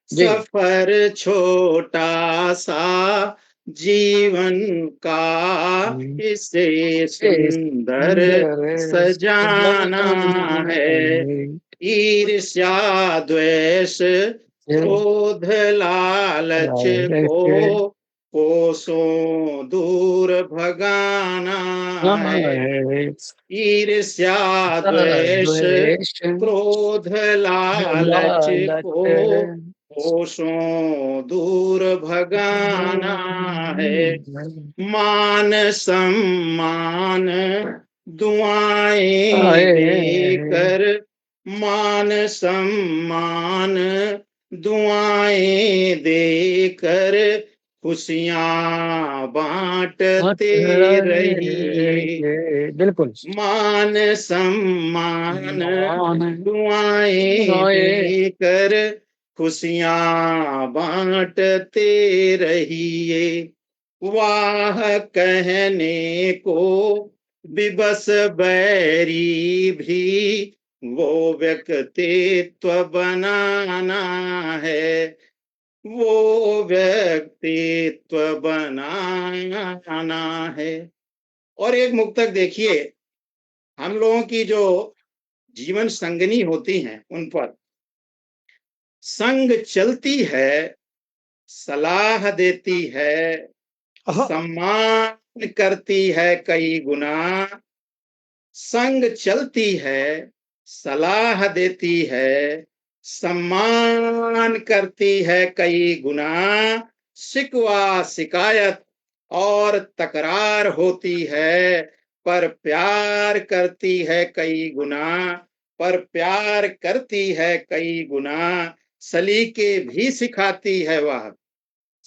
जी सफर छोटा सा जीवन का, इसे सुंदर सुंदर सजाना है। ईर्ष्या द्वेष क्रोध लालच को कोसों दूर भगाना है। ईर्ष्या द्वेष क्रोध लालच को कोसों दूर भगाना है। मान सम्मान दुआएं देकर, मान सम्मान दुआएं देकर, खुशियां बांटते रहिए। बिल्कुल मान सम्मान दुआएं देकर, खुशियां बांटते रहिए। वाह कहने को विवश बैरी भी, वो व्यक्तित्व बनाना है। वो व्यक्तित्व बनाना है। और एक मुक्तक देखिए, हम लोगों की जो जीवन संगनी होती हैं उन पर, संग चलती है, सलाह देती है, सम्मान करती है कई गुना। संग चलती है, सलाह देती है, सम्मान करती है कई गुना। शिकवा शिकायत और तकरार होती है, पर प्यार करती है कई गुना। पर प्यार करती है कई गुना। सलीके भी सिखाती है वह,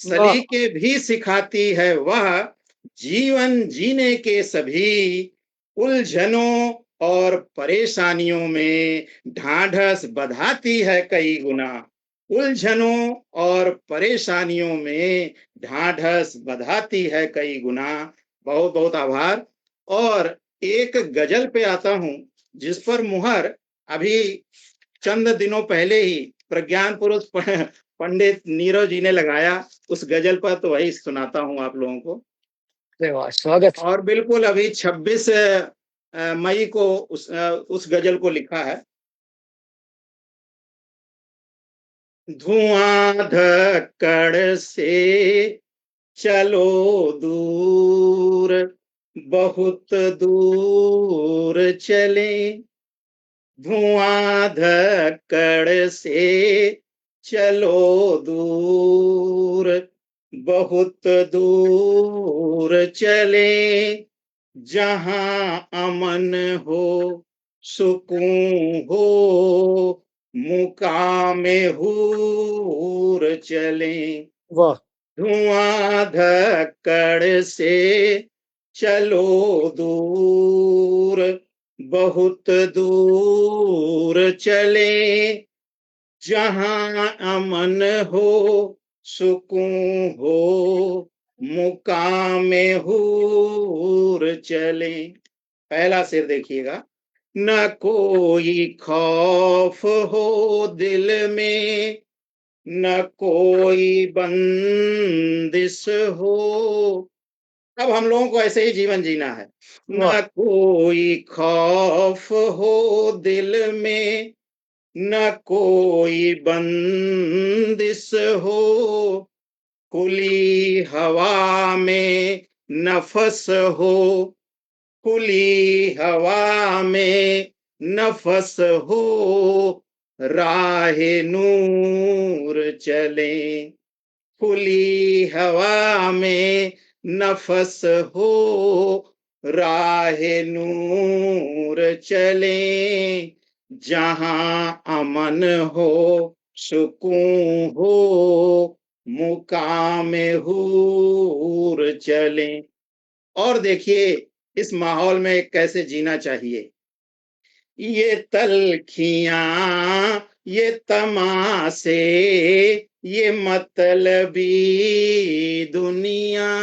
सलीके भी सिखाती है वह। जीवन जीने के सभी उलझनों और परेशानियों में ढाढ़स बंधाती है कई गुना। उलझनों और परेशानियों में ढाढ़स बंधाती है कई गुना। बहुत बहुत आभार। और एक गजल पे आता हूं, जिस पर मुहर अभी चंद दिनों पहले ही प्रज्ञान पुरुष पंडित नीरव जी ने लगाया। उस गजल पर तो वही सुनाता हूं आप लोगों को। स्वागत। और बिल्कुल अभी 26 मई को उस गजल को लिखा है। धुआं धक्कड़ से चलो दूर, बहुत दूर चले। धुआं धक्कड़ से चलो दूर, बहुत दूर चले। जहां अमन हो, सुकून हो, मुकामे हूर चले। वाह। धुआं धक्कड़ से चलो दूर, बहुत दूर चले। जहां अमन हो, सुकून हो, मुकामे हूर चले। पहला शेर देखिएगा। न कोई खौफ हो दिल में, न कोई बंदिश हो। अब हम लोगों को ऐसे ही जीवन जीना है। न कोई खौफ हो दिल में, न कोई बंदिश हो। खुली हवा में नफस हो, खुली हवा में नफस हो। राहे नूर चले। खुली हवा में नफस हो, राहे नूर चले। जहां अमन हो, सुकून हो, मुकाम हूर चले। और देखिए इस माहौल में कैसे जीना चाहिए। ये तलखियां, ये तमाशे, ये मतलबी दुनिया।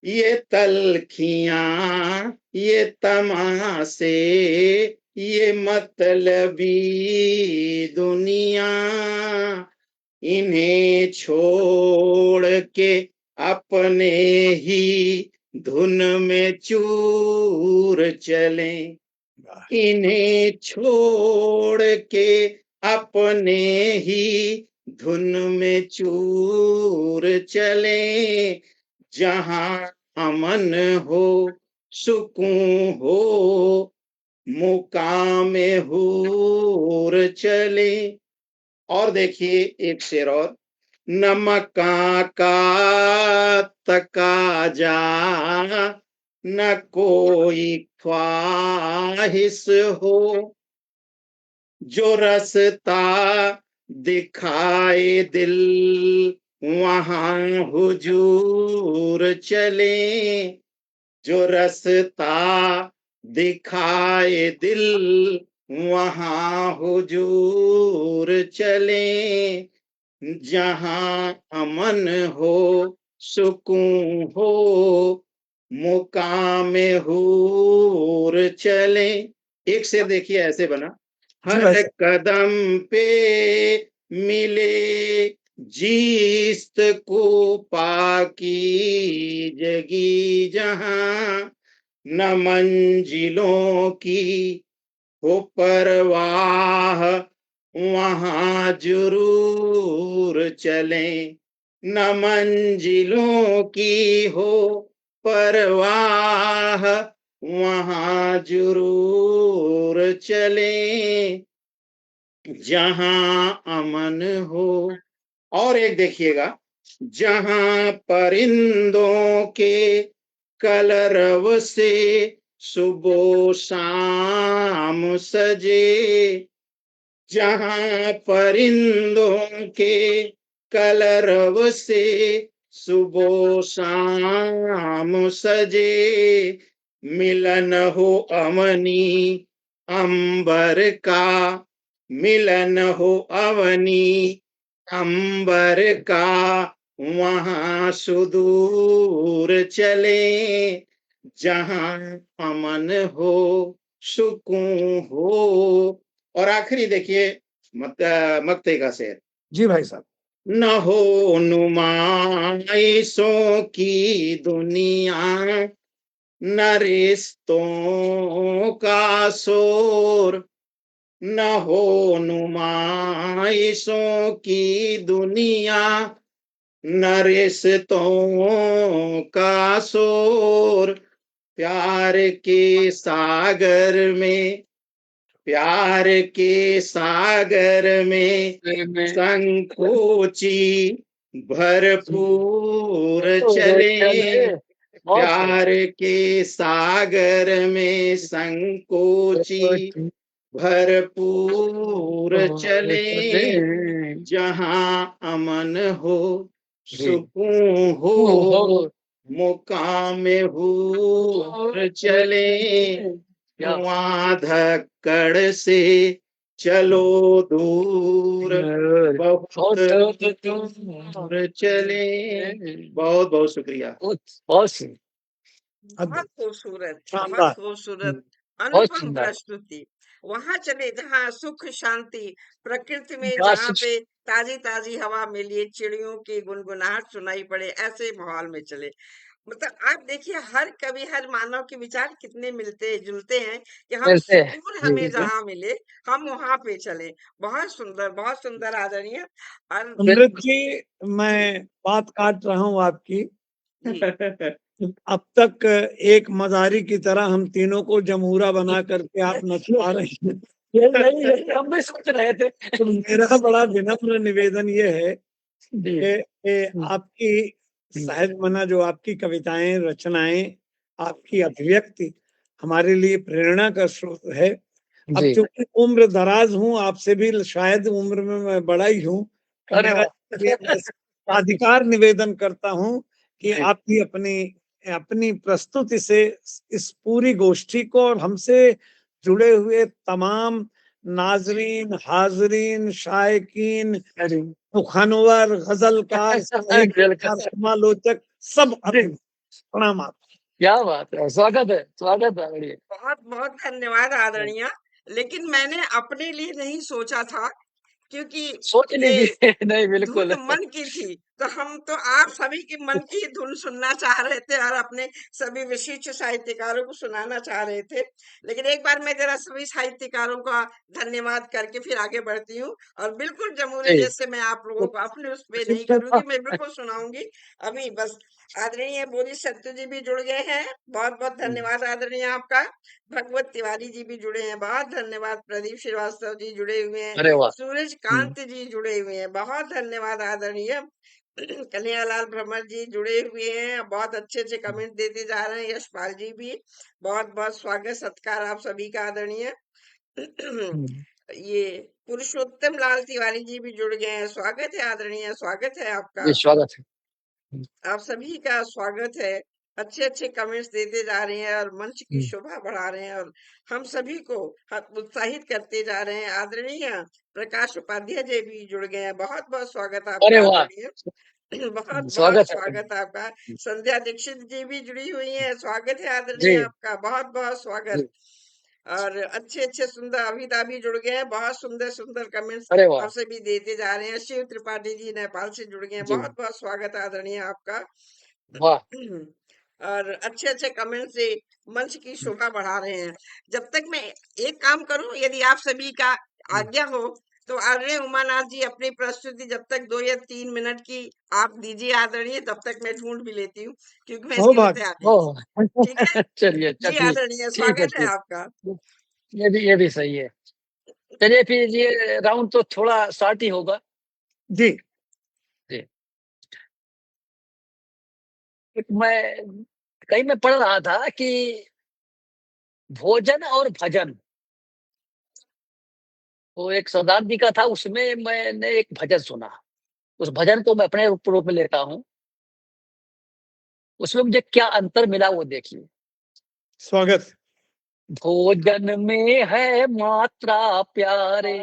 ये तलखियां, ये तमाशे, ये मतलबी दुनिया। इन्हें छोड़ के अपने ही धुन में चूर चलें। इन्हें छोड़ के अपने ही धुन में चूर चलें। जहां अमन हो, सुकून हो, मुकाम हूर चले। और देखिए एक शेर और। न मका का तकाजा, न कोई ख्वाहिश हो, जो रास्ता दिखाए दिल वहां हुजूर चले। जो रास्ता दिखाए दिल वहां हुजूर चले। जहां अमन हो, सुकून हो, मुकाम हूर चले। एक शेर देखिए ऐसे बना। हर कदम पे मिले जिस्त को पाकी जगी। जहां न मंजिलों की हो परवाह वहां जरूर चलें। न मंजिलों की हो परवाह वहां जरूर चलें। जहां अमन हो। और एक देखिएगा। जहां परिंदों के कलरव से सुबह शाम सजे। जहां परिंदों के कलरव से सुबह शाम सजे। मिलन हो अवनी अंबर का, मिलन हो अवनी अंबर का वहां सुदूर चले। जहां अमन हो, सुकून हो। और आखिरी देखिए मक्ते का शेर। जी भाई साहब। न हो नुमाइशों की दुनिया, न रिश्तों का शोर। न हो नुमाइशों की दुनिया, न रिश्तों का शोर। प्यार के सागर में, प्यार के सागर में संकोची भरपूर चले। प्यार के सागर में संकोची भरपूर चले। जहां अमन हो, सुकून हो, मुकाम हूर चले। वहां धक्कड़ से चलो दूर, बहुत दूर चले। बहुत बहुत शुक्रिया। बहुत खूबसूरत, शानदार। बहुत खूबसूरत, बहुत अनुपम सुंदर। प्रस्तुति। वहां चले जहाँ सुख शांति, प्रकृति में जहाँ जहाँ सुख- पे ताजी ताजी हवा मिले, चिड़ियों की गुनगुनाहट सुनाई पड़े, ऐसे माहौल में चले। मतलब आप देखिए हर कवि, हर मानव के विचार कितने मिलते जुलते हैं कि हम मिलते हैं। सुकून हमें जहाँ मिले हम वहां पे चले। बहुत सुंदर आदरणीय। और अमृत जी, मैं बात काट रहा हूँ आपकी। जी अब तक एक मदारी की तरह हम तीनों को जमूरा बना करके आप नचवा रहे हैं। यही हम भी सोच रहे थे। तो मेरा बड़ा विनम्र निवेदन ये है कि आपकी सहज मना जो आपकी कविताएं, रचनाएं, आपकी अभिव्यक्ति हमारे लिए प्रेरणा का स्रोत है। अब जी। चूंकि उम्र दराज हूँ, आपसे भी शायद उम्र में मैं बड़ा ही हूँ, अरे मेरा वाह! ये अधिकार निवेदन करता हूँ कि जी। आपकी अपनी अपनी प्रस्तुति से इस पूरी गोष्ठी को और हमसे जुड़े हुए तमाम नाजरीन, हाजरीन, शायकीन, अरे! मुखनवर, गजलकार, साहित्यकार, बिल्कुल। समालोचक सब जी, अपने प्रणाम आप। क्या बात है! स्वागत है, स्वागत है। बढ़िया। बहुत बहुत धन्यवाद आदरणीय। लेकिन मैंने अपने लिए नहीं सोचा था, क्योंकि सोच ये लीजिए। नहीं, धुन बिल्कुल। मन की थी, तो हम तो आप सभी की मन की धुन सुनना चाह रहे थे और अपने सभी विशिष्ट साहित्यकारों को सुनाना चाह रहे थे। लेकिन एक बार मैं जरा सभी साहित्यकारों का धन्यवाद करके फिर आगे बढ़ती हूँ, और बिल्कुल जमूने जी। जैसे मैं आप लोगों को अपने उस पे नहीं करूंगी, मैं बिल्कुल सुनाऊंगी। अभी बस आदरणीय बोली सत्तू जी भी जुड़ गए हैं, बहुत बहुत धन्यवाद आदरणीय आपका। भगवत तिवारी जी भी जुड़े हैं, बहुत धन्यवाद। प्रदीप श्रीवास्तव जी जुड़े हुए हैं, अरे वाह! सूरज कांत जी जुड़े हुए हैं, बहुत धन्यवाद आदरणीय। कन्हैयालाल भ्रमर जी जुड़े हुए हैं, बहुत अच्छे अच्छे कमेंट देते जा रहे हैं। यशपाल जी भी बहुत बहुत स्वागत सत्कार आप सभी का आदरणीय। हुँ, ये पुरुषोत्तम लाल तिवारी जी भी जुड़ गए हैं, स्वागत है आदरणीय, स्वागत है आपका। जी, स्वागत है। हुँ, आप सभी का स्वागत है। अच्छे अच्छे कमेंट्स देते जा रहे हैं और मंच की हुँ। शोभा बढ़ा रहे हैं, और हम सभी को उत्साहित करते जा रहे हैं। आदरणीय प्रकाश उपाध्याय जी भी जुड़ गए हैं, बहुत बहुत स्वागत अरे आपका वाह! आदरणीय। बहुत बहुत स्वागत है। स्वागत आपका। संध्या दीक्षित जी भी जुड़ी हुई हैं, स्वागत है जी, आदरणीय आपका, बहुत बहुत स्वागत। जी। और अच्छे अच्छे सुंदर अभिता भी जुड़ गए हैं, बहुत सुंदर सुंदर कमेंट्स अरे आप वाह! सभी देते जा रहे हैं। शिव त्रिपाठी जी नेपाल से जुड़ गए हैं, जी, बहुत बहुत स्वागत आदरणीय आपका। वाह! और अच्छे अच्छे कमेंट से मंच की शोभा बढ़ा रहे हैं। जब तक मैं एक काम करूं, यदि आप सभी का हुँ, आज्ञा हो, तो आदरणीय उमानाथ जी अपनी प्रस्तुति जब तक 2 या 3 मिनट की आप दीजिए आदरणीय, तब तक मैं ढूंढ भी लेती हूँ, क्योंकि मैं हो इसके लिए भाग तैयार नहीं हूँ। ओह! ठीक है चलिए अच्छा जी ठीक आदरणीय, ठीक है, स्वागत है ठीक। आपका। ये भी सही है। चलिए फिर ये राउंड तो थोड़ा शॉर्ट ही होगा। जी। जी। एक मैं कहीं मैं पढ़ रहा था कि भोजन और भजन, वो एक सरदार जी का था, उसमें मैंने एक भजन सुना। उस भजन को मैं अपने रूप में लेता हूँ। उसमें मुझे क्या अंतर मिला वो देखिए। स्वागत। भोजन में है मात्रा प्यारे,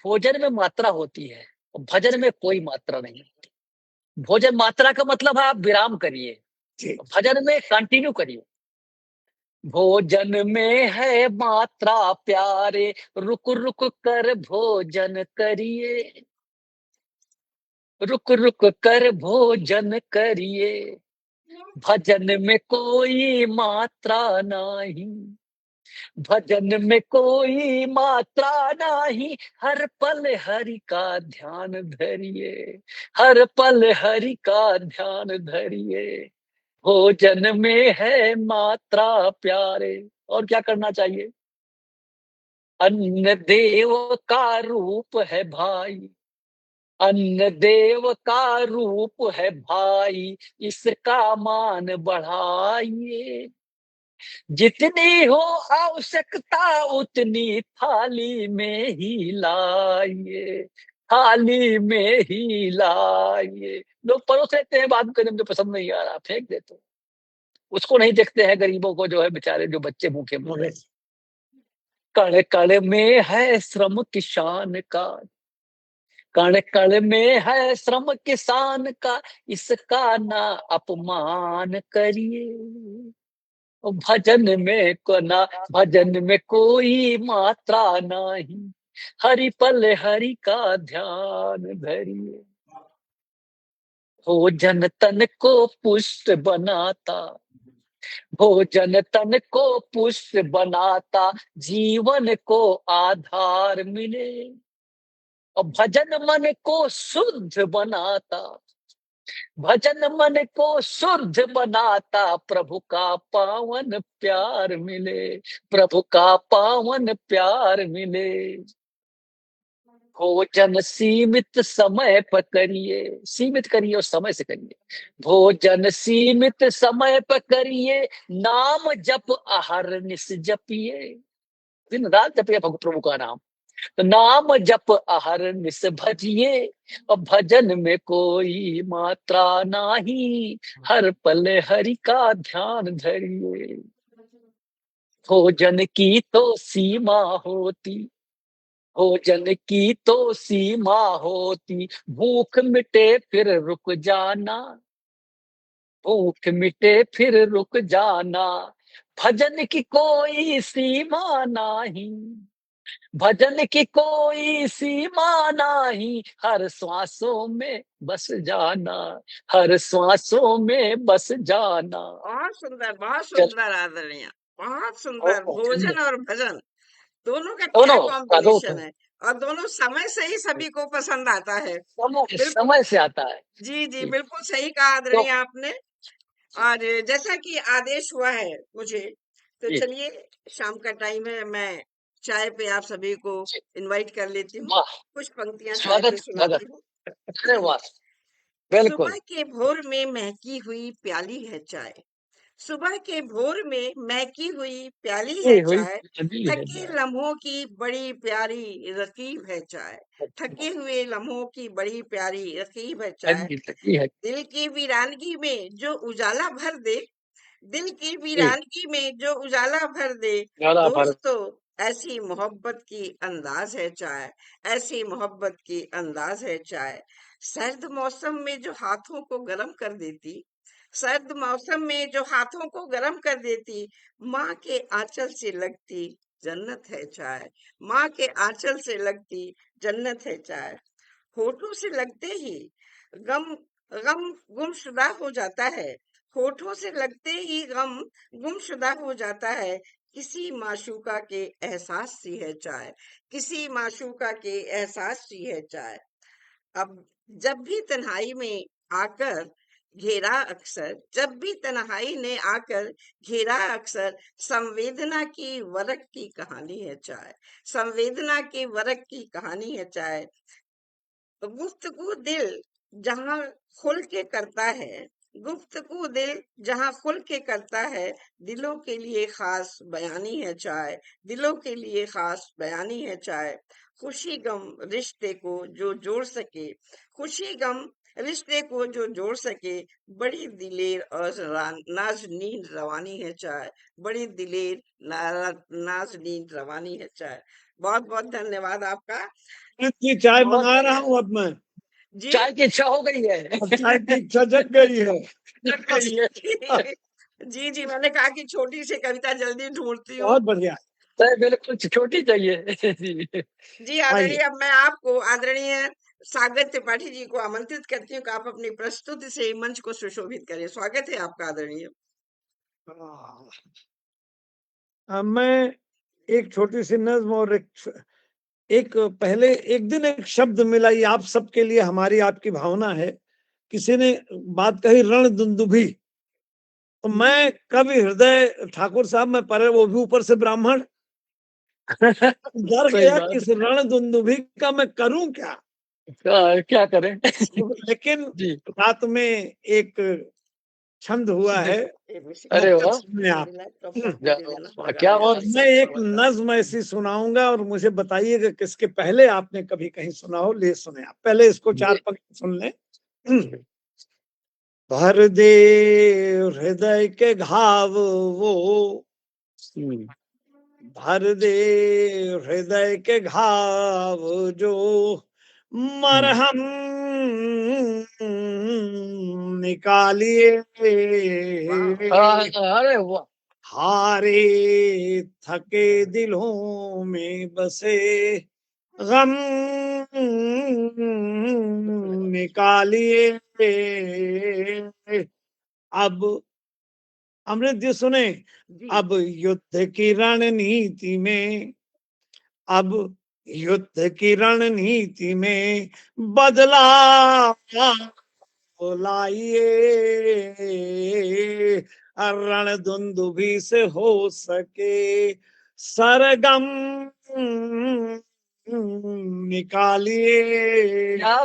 भोजन में मात्रा होती है और भजन में कोई मात्रा नहीं। भोजन मात्रा का मतलब है आप विराम करिए, जी। भजन में कंटिन्यू करिए। भोजन में है मात्रा प्यारे, रुक रुक कर भोजन करिए, रुक रुक कर भोजन करिए, भजन में कोई मात्रा नहीं, भजन में कोई मात्रा नहीं, हर पल हरि का ध्यान धरिए, हर पल हरि का ध्यान धरिए, भोजन में है मात्रा प्यारे। और क्या करना चाहिए? अन्न देव का रूप है भाई, अन्न देव का रूप है भाई, इसका मान बढ़ाइए, जितनी हो आवश्यकता उतनी थाली में ही लाइए, थाली में ही लाइए। लोग परोस लेते हैं, बाद में कहते हैं मुझे पसंद नहीं आ रहा, फेंक देते हैं। उसको नहीं देखते हैं गरीबों को, जो है बेचारे, जो बच्चे भूखे मर रहे हैं। कण कण में है श्रम किसान का, कण कण में है श्रम किसान का, इसका ना अपमान करिए, भजन में को ना, भजन में कोई मात्रा नहीं, हरि पल हरि का ध्यान धरिए, भोजन तन को पुष्ट बनाता, भोजन तन को पुष्ट बनाता, जीवन को आधार मिले, और भजन मन को शुद्ध बनाता, भजन मन को शुद्ध बनाता, प्रभु का पावन प्यार मिले, प्रभु का पावन प्यार मिले, भोजन सीमित समय पर करिए, सीमित करिए और समय से करिए, भोजन सीमित समय पर करिए, नाम जप आहार निस जपिए, दिन रात जपिए प्रभु का नाम, नाम जप अहरनिश भजिए, और भजन में कोई मात्रा नाही, हर पल हरि का ध्यान धरिए। भोजन की तो सीमा होती, भोजन की तो सीमा होती, भूख मिटे फिर रुक जाना, भूख मिटे फिर रुक जाना, भजन की कोई सीमा नहीं, भजन की कोई सीमा नहीं, हर श्वासों में बस जाना, हर श्वासों में बस जाना। बहुत चल सुंदर आदरणीय, बहुत सुंदर। ओ, भोजन और भजन दोनों का क्या दोनों का दो कॉम्बिनेशन है, और दोनों समय से ही सभी को पसंद आता है। समय बिल्कुल, समय से आता है। जी जी, जी, बिल्कुल सही कहा तो आदरणीय आपने। और जैसा कि आदेश हुआ है मुझे, तो जी, चलिए, शाम का टाइम है, मैं चाय पे आप सभी को जी, इनवाइट कर लेती हूँ, वाह, कुछ पंक्तियां चाय पे स्वागत स्वागत। सुनाती हूँ। अरे वाह, बिल्कुल। सुबह के भोर में महकी हुई प्याली है चाय, सुबह के भोर में महकी हुई प्याली है ये हुई चाय, अभी है थके जाए। लम्हों की बड़ी प्यारी रकीब है चाय, थके हुए लम्हों की बड़ी प्यारी रकीब है चाय, अभी लगी है। दिल की वीरानगी में जो उजाला भर दे, दिल की जी, वीरानगी में जो उजाला भर दे, ज्यादा पर दोस्तों ऐसी मोहब्बत की अंदाज है चाय, ऐसी मोहब्बत की अंदाज है चाय, सर्द मौसम में जो हाथों को गर्म कर देती, सर्द मौसम में जो हाथों को गर्म कर देती, माँ के आंचल से लगती जन्नत है चाय, माँ के आंचल से लगती जन्नत है चाय, होठों से लगते ही गम गम गुमशुदा हो जाता है, होठों से लगते ही गम गुमशुदा हो जाता है, किसी माशूका के एहसास सी है चाय, किसी माशूका के एहसास सी है चाय। अब जब भी तन्हाई में आकर घेरा अक्सर, जब भी तन्हाई ने आकर घेरा अक्सर, संवेदना की वरक की कहानी है चाय, संवेदना की वरक की कहानी है चाय, गुफ्तगू दिल जहां खुल के करता है, गुफ्तगू दिल जहां खुल के करता है, दिलों के लिए खास बयानी है चाय, दिलों के लिए खास बयानी है चाय, खुशी गम रिश्ते को जो जोड़ सके, खुशी गम रिश्ते को जो जोड़ सके, बड़ी दिलेर और नाजनीन रवानी है चाय, बड़ी दिलेर नाजनीन रवानी है चाय। बहुत बहुत धन्यवाद आपका। जी, चाय बहुत मंगा रहा बढ़िया। हूँ अब मैं। जी चाय की इच्छा हो गई है। अब चाय की इच्छा जग गई है। लग गई है। जी जी, मैंने कहा कि छोटी सी कविता जल्दी ढूंढती हूँ। बहुत बढ़िया। चाय बिल्कुल छोटी चाहिए। जी, जी आइए। आदरणीय, अब मैं आपको आदरणीय सागर त्रिपाठी जी को आमंत्रित करती हूँ कि आप अपनी प्रस्तुति से मंच को सुशोभित करें। स्वागत है आपका आदरणीय। मैं एक छोटी सी नज्म और एक पहले एक दिन एक शब्द मिला, ये आप सबके लिए हमारी आपकी भावना है। किसी ने बात कही रण दुंदुभी, तो मैं कवि हृदय ठाकुर साहब, मैं पर वो भी ऊपर से ब्राह्मण, डर सही गया कि बात। इस रण दुंदुभी का मैं करूं क्या। क्या करें। लेकिन जी, रात में एक छंद हुआ जी, है, अरे वो वाह, सुने आप। क्या और बात मैं है। एक नज्म ऐसी सुनाऊंगा और मुझे बताइएगा किसके पहले आपने कभी कहीं सुना हो। ले सुने आप, पहले इसको चार जी, पंक्ति सुन लें। भर दे हृदय के घाव वो, भर दे हृदय के घाव जो, मरहम निकालिए अरे वाह, हारे थके दिलों में बसे, गम निकालिए। अब अमृत जी सुने, जी अब युद्ध की रणनीति में, अब युद्ध की रणनीति में बदलाव लाइए, रण दुंदुभी से हो सके सरगम निकालिए, क्या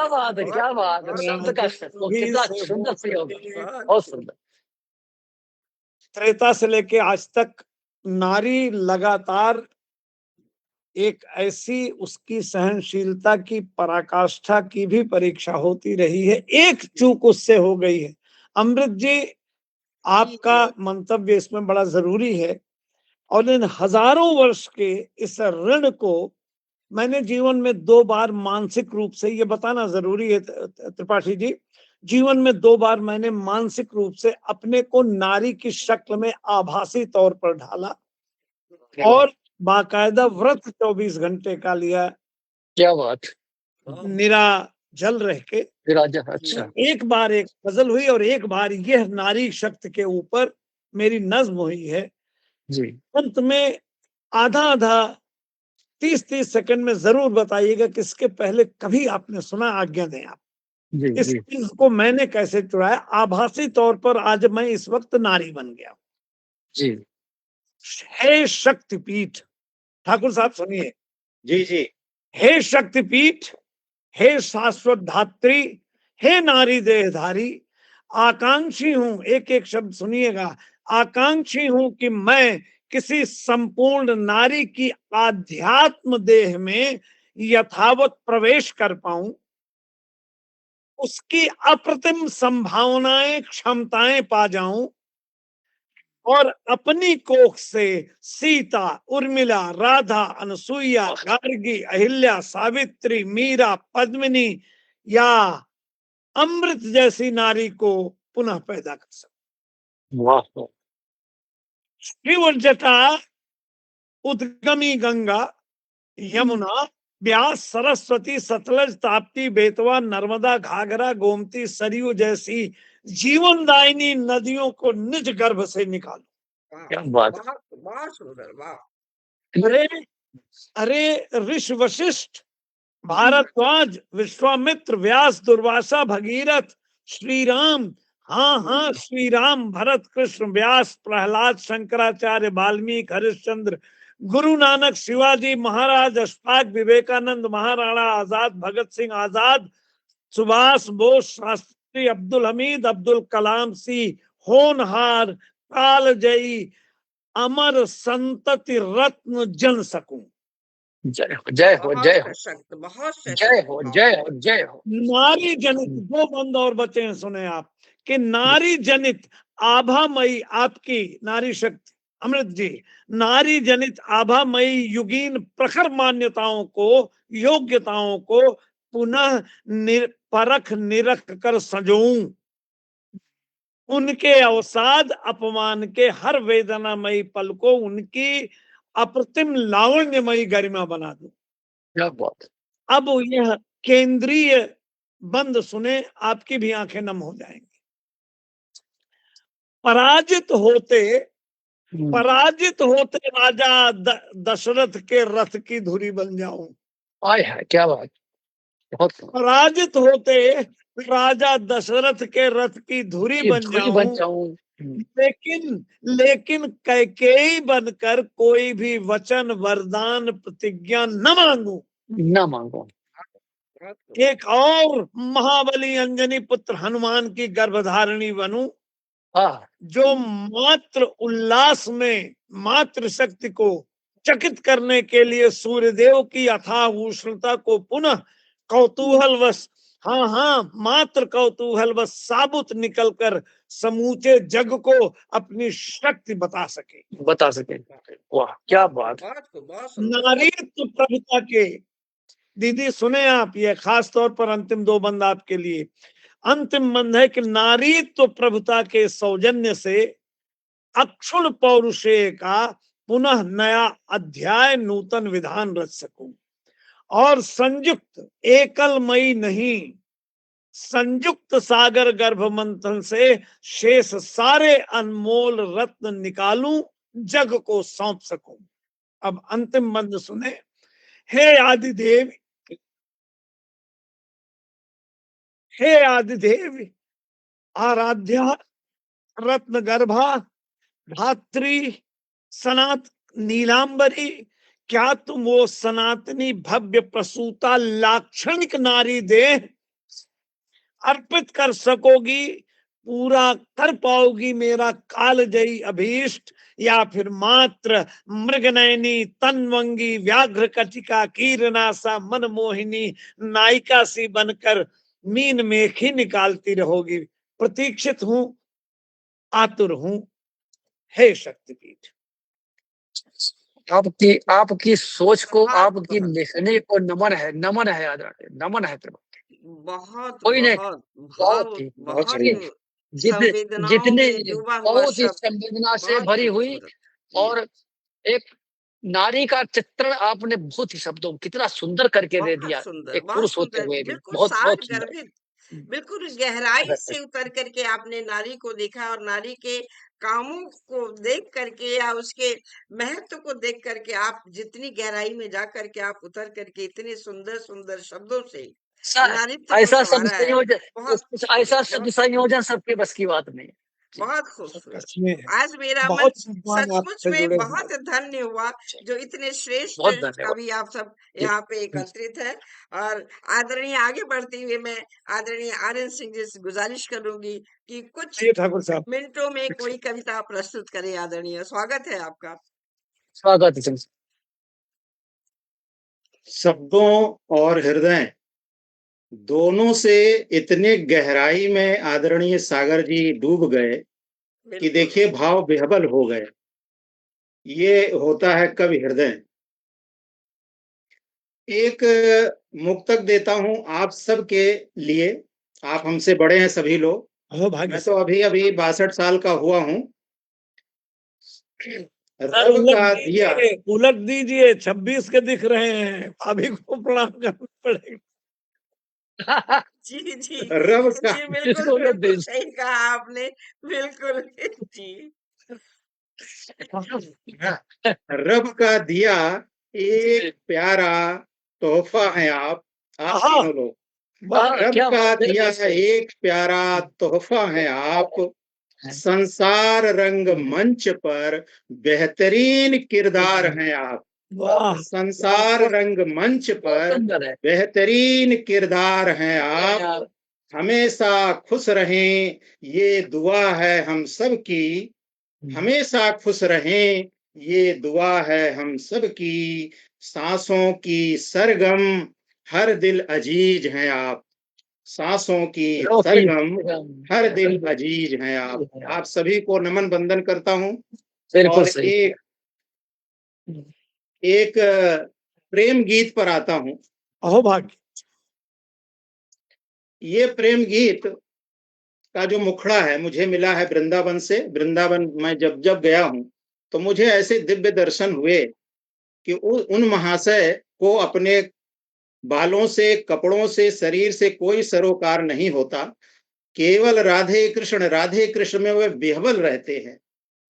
बात है, क्या बात है। रण शब्द का दुंदुभी कितना से हो सुंदर प्रयोग है। सके। बहुत सुंदर। त्रेता से लेके आज तक नारी लगातार एक ऐसी उसकी सहनशीलता की पराकाष्ठा की भी परीक्षा होती रही है। एक चूक उससे हो गई है। अमृत जी, आपका मंतव्य इसमें बड़ा जरूरी है, और इन हजारों वर्ष के इस ऋण को मैंने जीवन में 2 बार मानसिक रूप से, ये बताना जरूरी है त्रिपाठी जी, जीवन में 2 बार मैंने मानसिक रूप से अपने को नारी की शक्ल में आभासी तौर पर ढाला, और बाकायदा व्रत 24 घंटे का लिया, क्या बात। निरा जल रह के। राजा, अच्छा। एक बार एक गजल हुई और एक बार यह नारी शक्ति के ऊपर मेरी नज्म हुई है। जी अंत में आधा आधा 30-30 सेकंड में जरूर बताइएगा कि इसके पहले कभी आपने सुना, आज्ञा दें आप। जी इस जी चीज को मैंने कैसे चुराया, आभासी तौर पर आज मैं इस वक्त नारी बन गया। जी हे शक्तिपीठ, ठाकुर साहब सुनिए। जी जी। हे शक्तिपीठ, हे शाश्वत धात्री, हे नारी देहधारी, आकांक्षी हूं, एक एक शब्द सुनिएगा, आकांक्षी हूं कि मैं किसी संपूर्ण नारी की आध्यात्म देह में यथावत प्रवेश कर पाऊं, उसकी अप्रतिम संभावनाएं क्षमताएं पा जाऊं, और अपनी कोख से सीता, उर्मिला, राधा, अनसुईया, गार्गी, अहिल्या, सावित्री, मीरा, पद्मिनी या अमृत जैसी नारी को पुनः पैदा कर सकूं। वाह। शिव जटा, उद्गमी गंगा, यमुना, ब्यास, सरस्वती, सतलज, ताप्ती, बेतवा, नर्मदा, घाघरा, गोमती, सरयू जैसी जीवनदायिनी नदियों को निज गर्भ से निकालो। क्या बात। बहुत सुंदर, वाह। अरे अरे ऋषि वशिष्ठ, भारद्वाज, विश्वामित्र, व्यास, दुर्वासा, भगीरथ, श्री राम, हाँ हाँ श्री राम, भरत, कृष्ण, व्यास, प्रहलाद, शंकराचार्य, वाल्मीकि, हरिश्चंद्र, गुरु नानक, शिवाजी महाराज, अशफाक, विवेकानंद, महाराणा आजाद, भगत सिंह आजाद, सुभाष बोस, शास्त्री, अब्दुल हमीद, अब्दुल कलाम सी होनहार, कालजयी, अमर संतति रत्न जन सकूं। जय हो, जय हो, जय हो, सशक्त, बहुत जय सशक्त, हो, जय हो, जय हो। नारी जनित, 2 बंद और बचे हैं, सुने आप, कि नारी जनित आभामयी आपकी नारी शक्ति अमृत जी, नारी जनित आभामयी युगीन प्रखर मान्यताओं को, योग्यताओं को पुनः परख निरख कर सजोऊं, उनके अवसाद अपमान के हर वेदनामयी पल को उनकी अप्रतिम लावण्यमयी गरिमा बना दूं। क्या बात। अब यह केंद्रीय बंद सुने, आपकी भी आंखें नम हो जाएंगी। पराजित होते राजा दशरथ के रथ की धुरी बन जाऊं। आय है, क्या बात। बहुत पराजित होते राजा दशरथ के रथ की धुरी बन जाऊं, लेकिन कैकेयी बनकर कोई भी वचन, वरदान, प्रतिज्ञा न मांगू। एक और महाबली अंजनी पुत्र हनुमान की गर्भधारिणी बनूं, जो मात्र उल्लास में मात्र शक्ति को चकित करने के लिए सूर्यदेव की अथाह उष्णता को पुनः कौतूहलवश, हाँ हाँ मात्र कौतूहलवश साबुत निकलकर समूचे जग को अपनी शक्ति बता सके। वाह, क्या बात। नारीत्व प्रभुता के, दीदी सुने आप, ये खास तौर पर अंतिम 2 बंद आपके लिए। अंतिम बंद है कि नारीत्व प्रभुता के सौजन्य से अक्षुण पौरुषेय का पुनः नया अध्याय, नूतन विधान रच सकूं, और संयुक्त एकलमयी नहीं, संयुक्त सागर गर्भ मंथन से शेष सारे अनमोल रत्न निकालूं, जग को सौंप सकूं। अब अंतिम बंद सुने। हे आदिदेव, हे आदिदेव, आराध्या, रत्न गर्भा, धात्री, सनात नीलांबरी, क्या तुम वो सनातनी भव्य प्रसूता लाक्षणिक नारी देह अर्पित कर सकोगी पूरा कर पाओगी मेरा कालजयी अभीष्ट, या फिर मात्र मृगनयनी तनवंगी व्याघ्र कटिका कीरनासा मनमोहिनी नायिका सी बनकर मीन मेख ही निकालती रहोगी। प्रतीक्षित हूं, आतुर हूं, हे शक्तिपीठ। आपकी सोच को, बहुत आपकी बहुत लिखने को नमन है, नमन है आदरणीय, नमन है प्रभु। बहुत कोई नहीं, बहुत बहुत भाव ही बहुत बहुत बढ़िया। संवेदनाओं जितने में डूबा हुआ बहुत ही शब्द, संवेदना से बहुत भरी हुई, खूबसूरत जी, और एक नारी का चित्रण आपने बहुत ही शब्दों में कितना सुंदर करके दे दिया, एक बहुत पुरुष होते सुंदर, हुए भी बिल्कुल बहुत सार बहुत सुंदर। गर्भित, बिल्कुल गहराई से उतर करके आपने नारी को देखा और नारी के कामों को देख करके या उसके महत्व को देख करके आप जितनी गहराई में जा करके आप उतर करके इतने सुंदर सुंदर शब्दों से नारित्व को ऐसा शब्द संवारा है। संयोजन, बहुत कुछ ऐसा शब्द बहुत संयोजन सबके बस की बात नहीं है जी। बहुत खूबसूरत। सच में आज मेरा मन बहुत विद्वान सचमुच आपसे में जुड़े हैं। बहुत धन्य हुआ जो इतने श्रेष्ठ बहुत धन्यवाद कवि आप सब जी। यहाँ पे एकत्रित है। और आदरणीय आगे बढ़ते हुए मैं आदरणीय आर.एन. सिंह जी से गुजारिश करूंगी कि कुछ ये ठाकुर साहब, मिनटों में कोई कविता प्रस्तुत करें। आदरणीय, स्वागत है आपका। स्वागत है। शब्दों और हृदय दोनों से इतने गहराई में आदरणीय सागर जी डूब गए कि बिल्कुल देखिए भाव बेहबल हो गए। ये होता है कवि हृदय। एक मुक्तक देता हूं आप सबके लिए। आप हमसे बड़े हैं सभी लोग। हो भाग्य मैं से। तो अभी 62 साल का हुआ हूं। सर रब का दिया, उलट दीजिए, 26 के दिख रहे हैं, अभी को प्रणाम करना पड़ेगा। जी जी रब का जी, बिल्कुल इसको उलट बिल्कुल दीजिए। सही कहा आपने, बिल्कुल जी रब का दिया एक प्यारा तोहफा है आप आहा, तीनों लोग। रब क्या का बात है, दिया बिल्कुल सही। एक प्यारा तोहफा है आप। संसार रंग मंच पर बेहतरीन किरदार हैं आप। वाह, संसार रंग मंच बहुत पर सुंदर है बेहतरीन किरदार हैं आप। हमेशा खुश रहें ये दुआ है हम सब की। हमेशा खुश रहें ये दुआ है हम सब की। सांसों की सरगम हर दिल अजीज हैं आप। सांसों की सरगम हर दिल अजीज हैं आप सभी को नमन बंदन करता हूं। बिल्कुल और सही। एक प्रेम गीत पर आता हूं। अहो भाग्य। ये प्रेम गीत का जो मुखड़ा है मुझे मिला है वृंदावन से। वृंदावन मैं जब जब गया हूं तो मुझे ऐसे दिव्य दर्शन हुए कि उन महाशय को अपने बालों से, कपड़ों से, शरीर से कोई सरोकार नहीं होता। केवल राधे कृष्ण में वे बेहबल रहते हैं।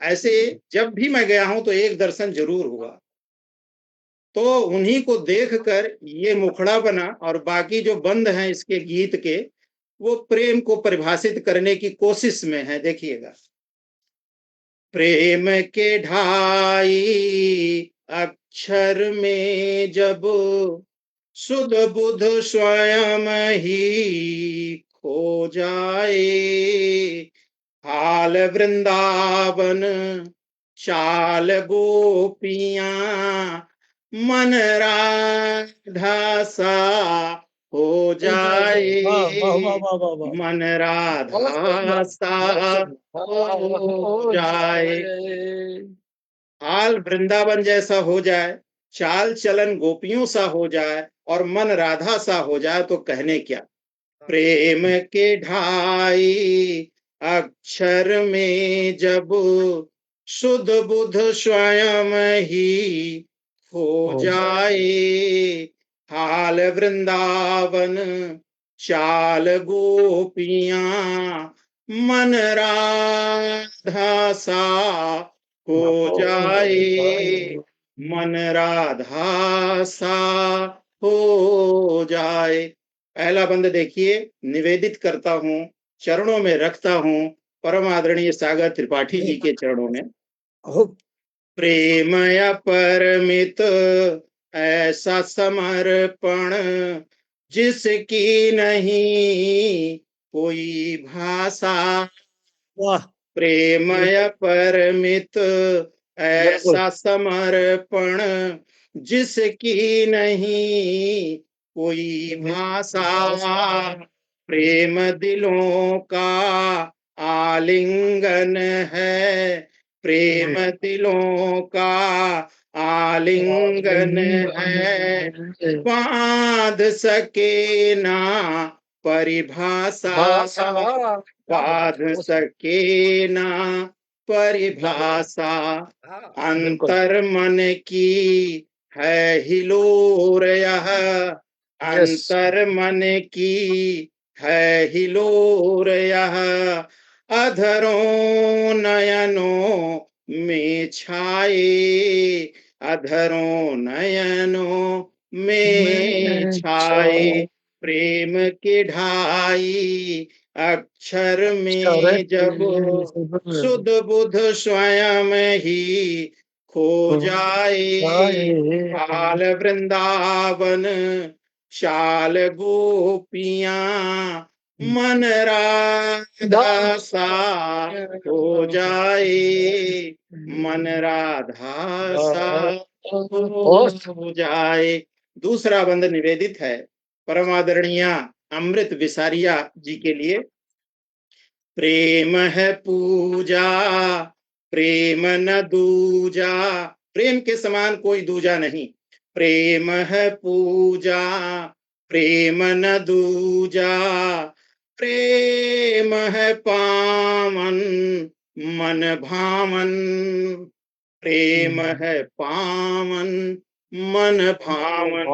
ऐसे जब भी मैं गया हूं तो एक दर्शन जरूर हुआ। तो उन्हीं को देखकर ये मुखड़ा बना। और बाकी जो बंद हैं इसके गीत के, वो प्रेम को परिभाषित करने की कोशिश में है। देखिएगा। प्रेम के ढाई अक्षर में जब सुध बुध स्वयं ही खो जाए। हाल वृंदावन चाल गोपियां मन राधा सा हो जाए। मन राधा सा हो जाए। हाल वृंदावन जैसा हो जाए, चाल चलन गोपियों सा हो जाए और मन राधा सा हो जाए तो कहने क्या। प्रेम के ढाई अक्षर में जब सुध बुध स्वयं ही हो जाए। हाल वृंदावन चाल गोपियां मन राधा सा हो जाए। मन राधा सा हो जाए। पहला बंद देखिए। निवेदित करता हूं, चरणों में रखता हूं, परम आदरणीय सागर त्रिपाठी जी के चरणों में। प्रेम अपरमित ऐसा समर्पण जिसकी नहीं कोई भाषा। वाह प्रेमय परमित बिल्कुल ऐसा समर्पण जिसकी नहीं कोई भाषा। प्रेम दिलों का आलिंगन है, प्रेम दिलों का आलिंगन है, बांध सके ना परिभाषा, भाषा बाध सके ना परिभाषा। बिल्कुल अंतर मन की है हिलोर यह, यस अंतर मन की है हिलोर यह, अधरों नयनों में छाए, अधरों नयनों में छाए। प्रेम की ढाई अक्षर में जब शुद्ध बुद्ध स्वयं ही खो जाए। हाल वृंदावन शाल गोपियां मन राधा सा हो जाए, मन राधा सा हो जाए। दूसरा बंद निवेदित है परमादरणीय अमृत विसारिया जी के लिए। प्रेम है पूजा, प्रेम न दूजा, प्रेम के समान कोई दूजा नहीं। प्रेम है पूजा, प्रेम न दूजा, प्रेम है पावन मन भावन, प्रेम है पावन मन भावन।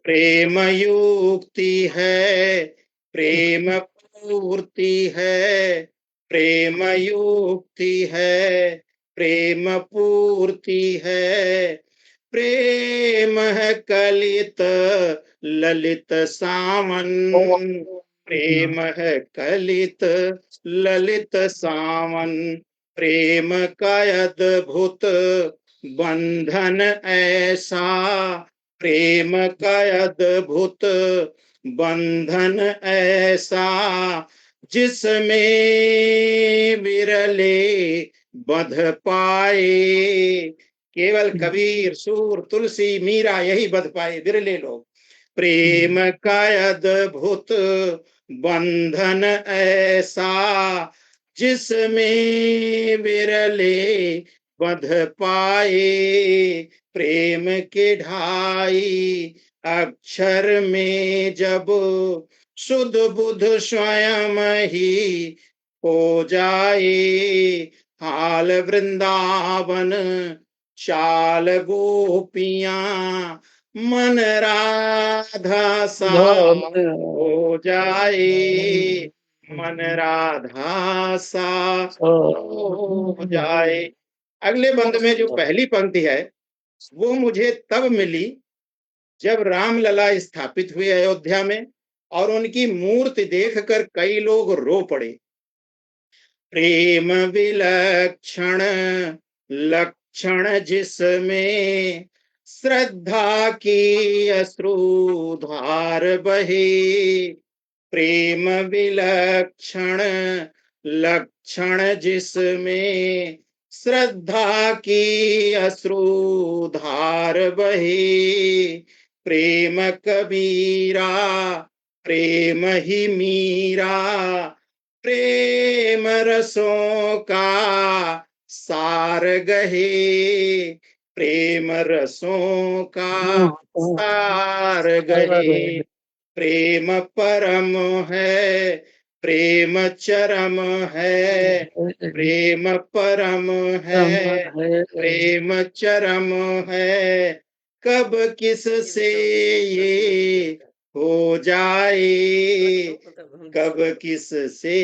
प्रेम युक्ति है, प्रेम पूर्ति है, प्रेम युक्ति है, प्रेम पूर्ति है, प्रेम है कलित ललित सावन, प्रेम है कलित ललित सावन। प्रेम का अद्भुत बंधन ऐसा, प्रेम का अद्भुत बंधन ऐसा, जिसमें विरले बंध पाए। केवल कबीर, सूर, तुलसी, मीरा यही बंध पाए, विरले लोग। प्रेम का अद्भुत बंधन ऐसा, जिसमें विरले बंध पाए। प्रेम के ढाई अक्षर में जब शुद्ध बुद्ध स्वयं ही हो जाए। हाल वृंदावन शाल गोपियां मन राधा सा हो जाए, मन राधा सा हो जाए। अगले बंद में जो पहली पंक्ति है वो मुझे तब मिली जब रामलला स्थापित हुए अयोध्या में और उनकी मूर्ति देखकर कई लोग रो पड़े। प्रेम विलक्षण लक्षण जिसमें श्रद्धा की अश्रुधार बहे। प्रेम विलक्षण लक्षण जिसमें श्रद्धा की अश्रुधार बहे। प्रेम कबीरा प्रेम ही मीरा, प्रेम रसों का सार गहे। प्रेम रसों का सार गहे। प्रेम परम है, प्रेम चरम है, प्रेम परम है, प्रेम चरम है। कब किस से ये हो जाए, कब किस से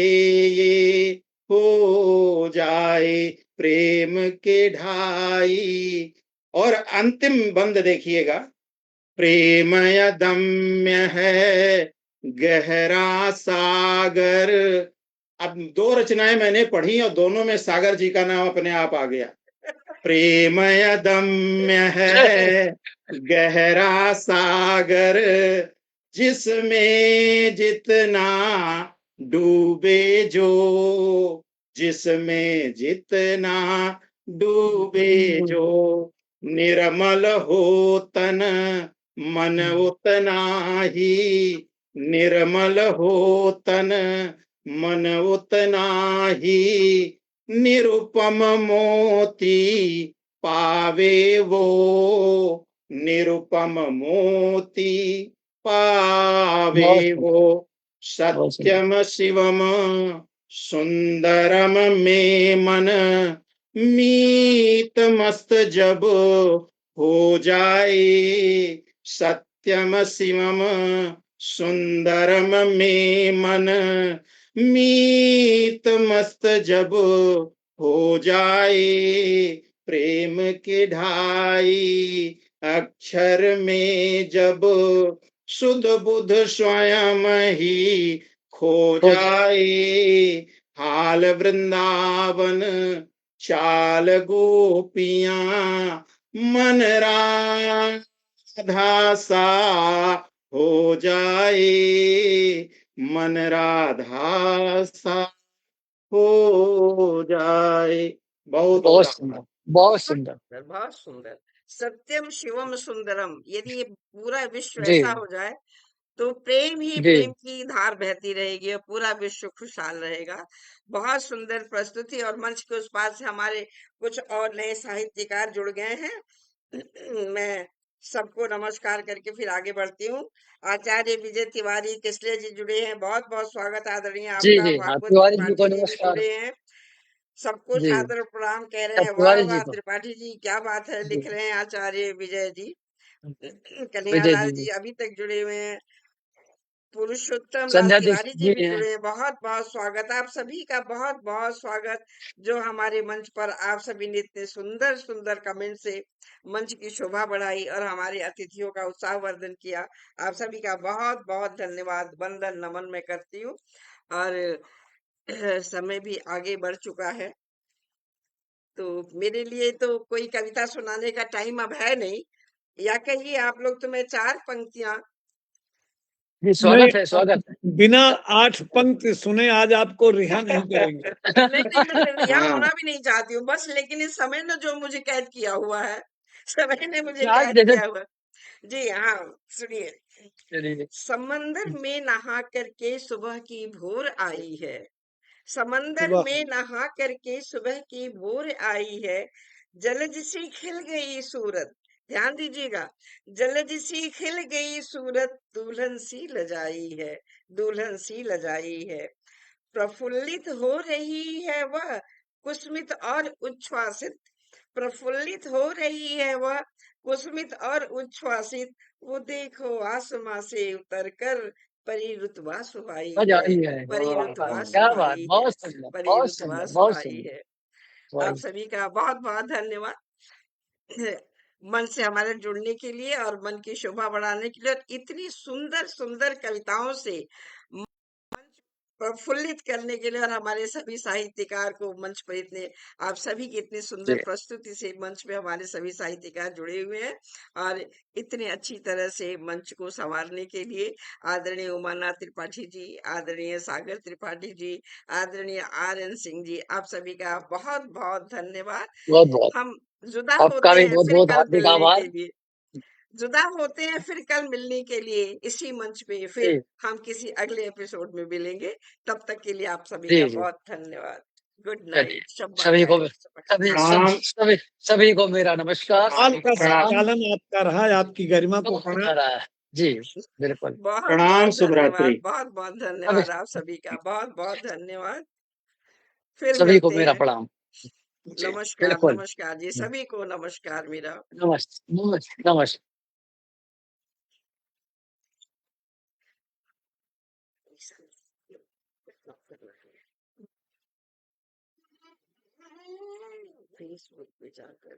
ये हो जाए। प्रेम के ढाई। और अंतिम बंद देखिएगा। प्रेम अदम्य है गहरा सागर। अब दो रचनाएं मैंने पढ़ी और दोनों में सागर जी का नाम अपने आप आ गया। प्रेम अदम्य है गहरा सागर, जिसमें जितना डूबे जो, जिसमें जितना डूबे जो, निर्मल हो तन मन उतना ही, निर्मल हो तन मन उतना ही, निरुपम मोती पावे वो, निरुपम मोती पावे वो, सत्यम शिवम सुंदरम में मन मीत मस्त जब हो जाए, सत्यम शिवम सुंदरम में मन मीत मस्त जब हो जाए, प्रेम की ढाई अक्षर में जब सुध बुध स्वयं ही खो जाए, हाल वृंदावन चाल गोपियां मन राधा सा हो जाए, मन राधा सा हो जाए। बहुत बहुत होगा। सुंदर, बहुत सुंदर। बहुत सुंदर। सत्यम शिवम सुंदरम, यदि ये पूरा विश्व जी, ऐसा हो जाए तो प्रेम ही जी, प्रेम की धार बहती रहेगी और पूरा विश्व खुशहाल रहेगा। बहुत सुंदर प्रस्तुति, और मंच के उस पार से हमारे कुछ और नए साहित्यकार जुड़ गए हैं। मैं सबको नमस्कार करके फिर आगे बढ़ती हूँ। आचार्य विजय तिवारी किसले जी जुड़े हैं, बहुत बहुत स्वागत आदरणीय जी, आपका। जी, हाँ, भागवत तिवारी जी को त्रिपाठी जी भी नमस्कार। जुड़े हैं, सबको जी, सादर प्रणाम कह रहे हैं। वाह तिवारी जी वाह को। त्रिपाठी जी, क्या बात है, जी, लिख रहे हैं आचार्य विजय जी। विजय कन्हैयालाल जी जी जी, अभी तक जुड़े हुए हैं। पुरुषोत्तम लाल संध्या तिवारी दीक्षित जी जी भी हैं। जुड़े हैं, बहुत बहुत स्वागत आप सभी का, बहुत बहुत स्वागत। जो हमारे मंच पर आप सभी ने इतने सुंदर सुंदर कमेंट से मंच की शोभा बढ़ाई और हमारे अतिथियों का उत्साहवर्धन किया, आप सभी का बहुत बहुत धन्यवाद, वंदन नमन मैं करती हूँ। और समय भी आगे बढ़ चुका है, तो मेरे लिए तो कोई कविता सुनाने का टाइम अब है नहीं, या कहिए आप लोग, तो मैं 4 पंक्तियां। जी, नहीं, स्वागत है, स्वागत है। बिना 8 पंक्ति सुने आज आपको रिहा नहीं करेंगे। नहीं नहीं, मैं रिहा हाँ, होना भी नहीं चाहती हूँ बस, लेकिन इस समय ने जो मुझे कैद किया हुआ है, समय ने मुझे आज कैद जैसे किया हुआ है। जी हाँ, सुनिए। चलिए, समंदर में नहा करके सुबह की भोर आई है, समंदर वाह, में नहा करके सुबह की भोर आई है, जलज सी खिल गई सूरत, ध्यान दीजिएगा, जलज सी खिल गई सूरत, दुल्हन सी लजाई है, दुल्हन सी लजाई है, प्रफुल्लित हो रही है वह, कुसुमित और उच्छ्वासित, प्रफुल्लित हो रही है वह, कुसुमित और उच्छ्वासित, वो देखो आसमां से उतर कर परी रुतबा सुहाई मजा है, आई है। परी वाह, रुतबा क्या बात, सुहाई है, बहुत सुंदर, परी बहुत रुतबा सुंदर, बहुत सुहाई सुंदर। है। आप वही, सभी का बहुत बहुत धन्यवाद। मन से हमारे जुड़ने के लिए और मन की शोभा बढ़ाने के लिए, और इतनी सुंदर सुंदर कविताओं से प्रफुल्लित करने के लिए, और हमारे सभी साहित्यकार को मंच पर इतने, आप सभी की इतनी जी, सुंदर प्रस्तुति से मंच पे हमारे सभी साहित्यकार जुड़े हुए हैं, और इतने अच्छी तरह से मंच को संवारने के लिए आदरणीय उमानाथ त्रिपाठी जी, आदरणीय सागर त्रिपाठी जी, आदरणीय RN सिंह जी, आप सभी का बहुत बहुत धन्यवाद। बहुत बहुत। हम जुदा आपका होते भी हैं बहुत फिर बहुत कल हार्दिक मिलने आभार। के लिए, जुदा होते हैं फिर कल मिलने के लिए इसी मंच पे, फिर जी, हम किसी अगले एपिसोड में मिलेंगे। तब तक के लिए आप सभी जी, का जी, बहुत धन्यवाद। गुड चलिए, नाइट, शब्बा सभी को, खैर, शब्बा खैर। सभी सब प्रणाम, सभी सभी को मेरा नमस्कार, शब्बा काल सभी खैर। को का प्रणाम, प्रणाम। संचालन आपका रहा है, आपकी गरिमा को तो प्रणाम। होता रहा है। जी, बिल्कुल। बहुत प्रणाम, बहुत शुभ धन्यवाद, रात्रि। बहुत बहुत सभी धन्यवाद, आप सभी का बहुत बहुत धन्यवाद। फिर सभी को मिलते मेरा हैं। प्रणाम। जी, नमस्कार, बिल्कुल। नमस्कार जी, सभी को नमस्कार मेरा। नमस्कार। फेसबुक पे जाकर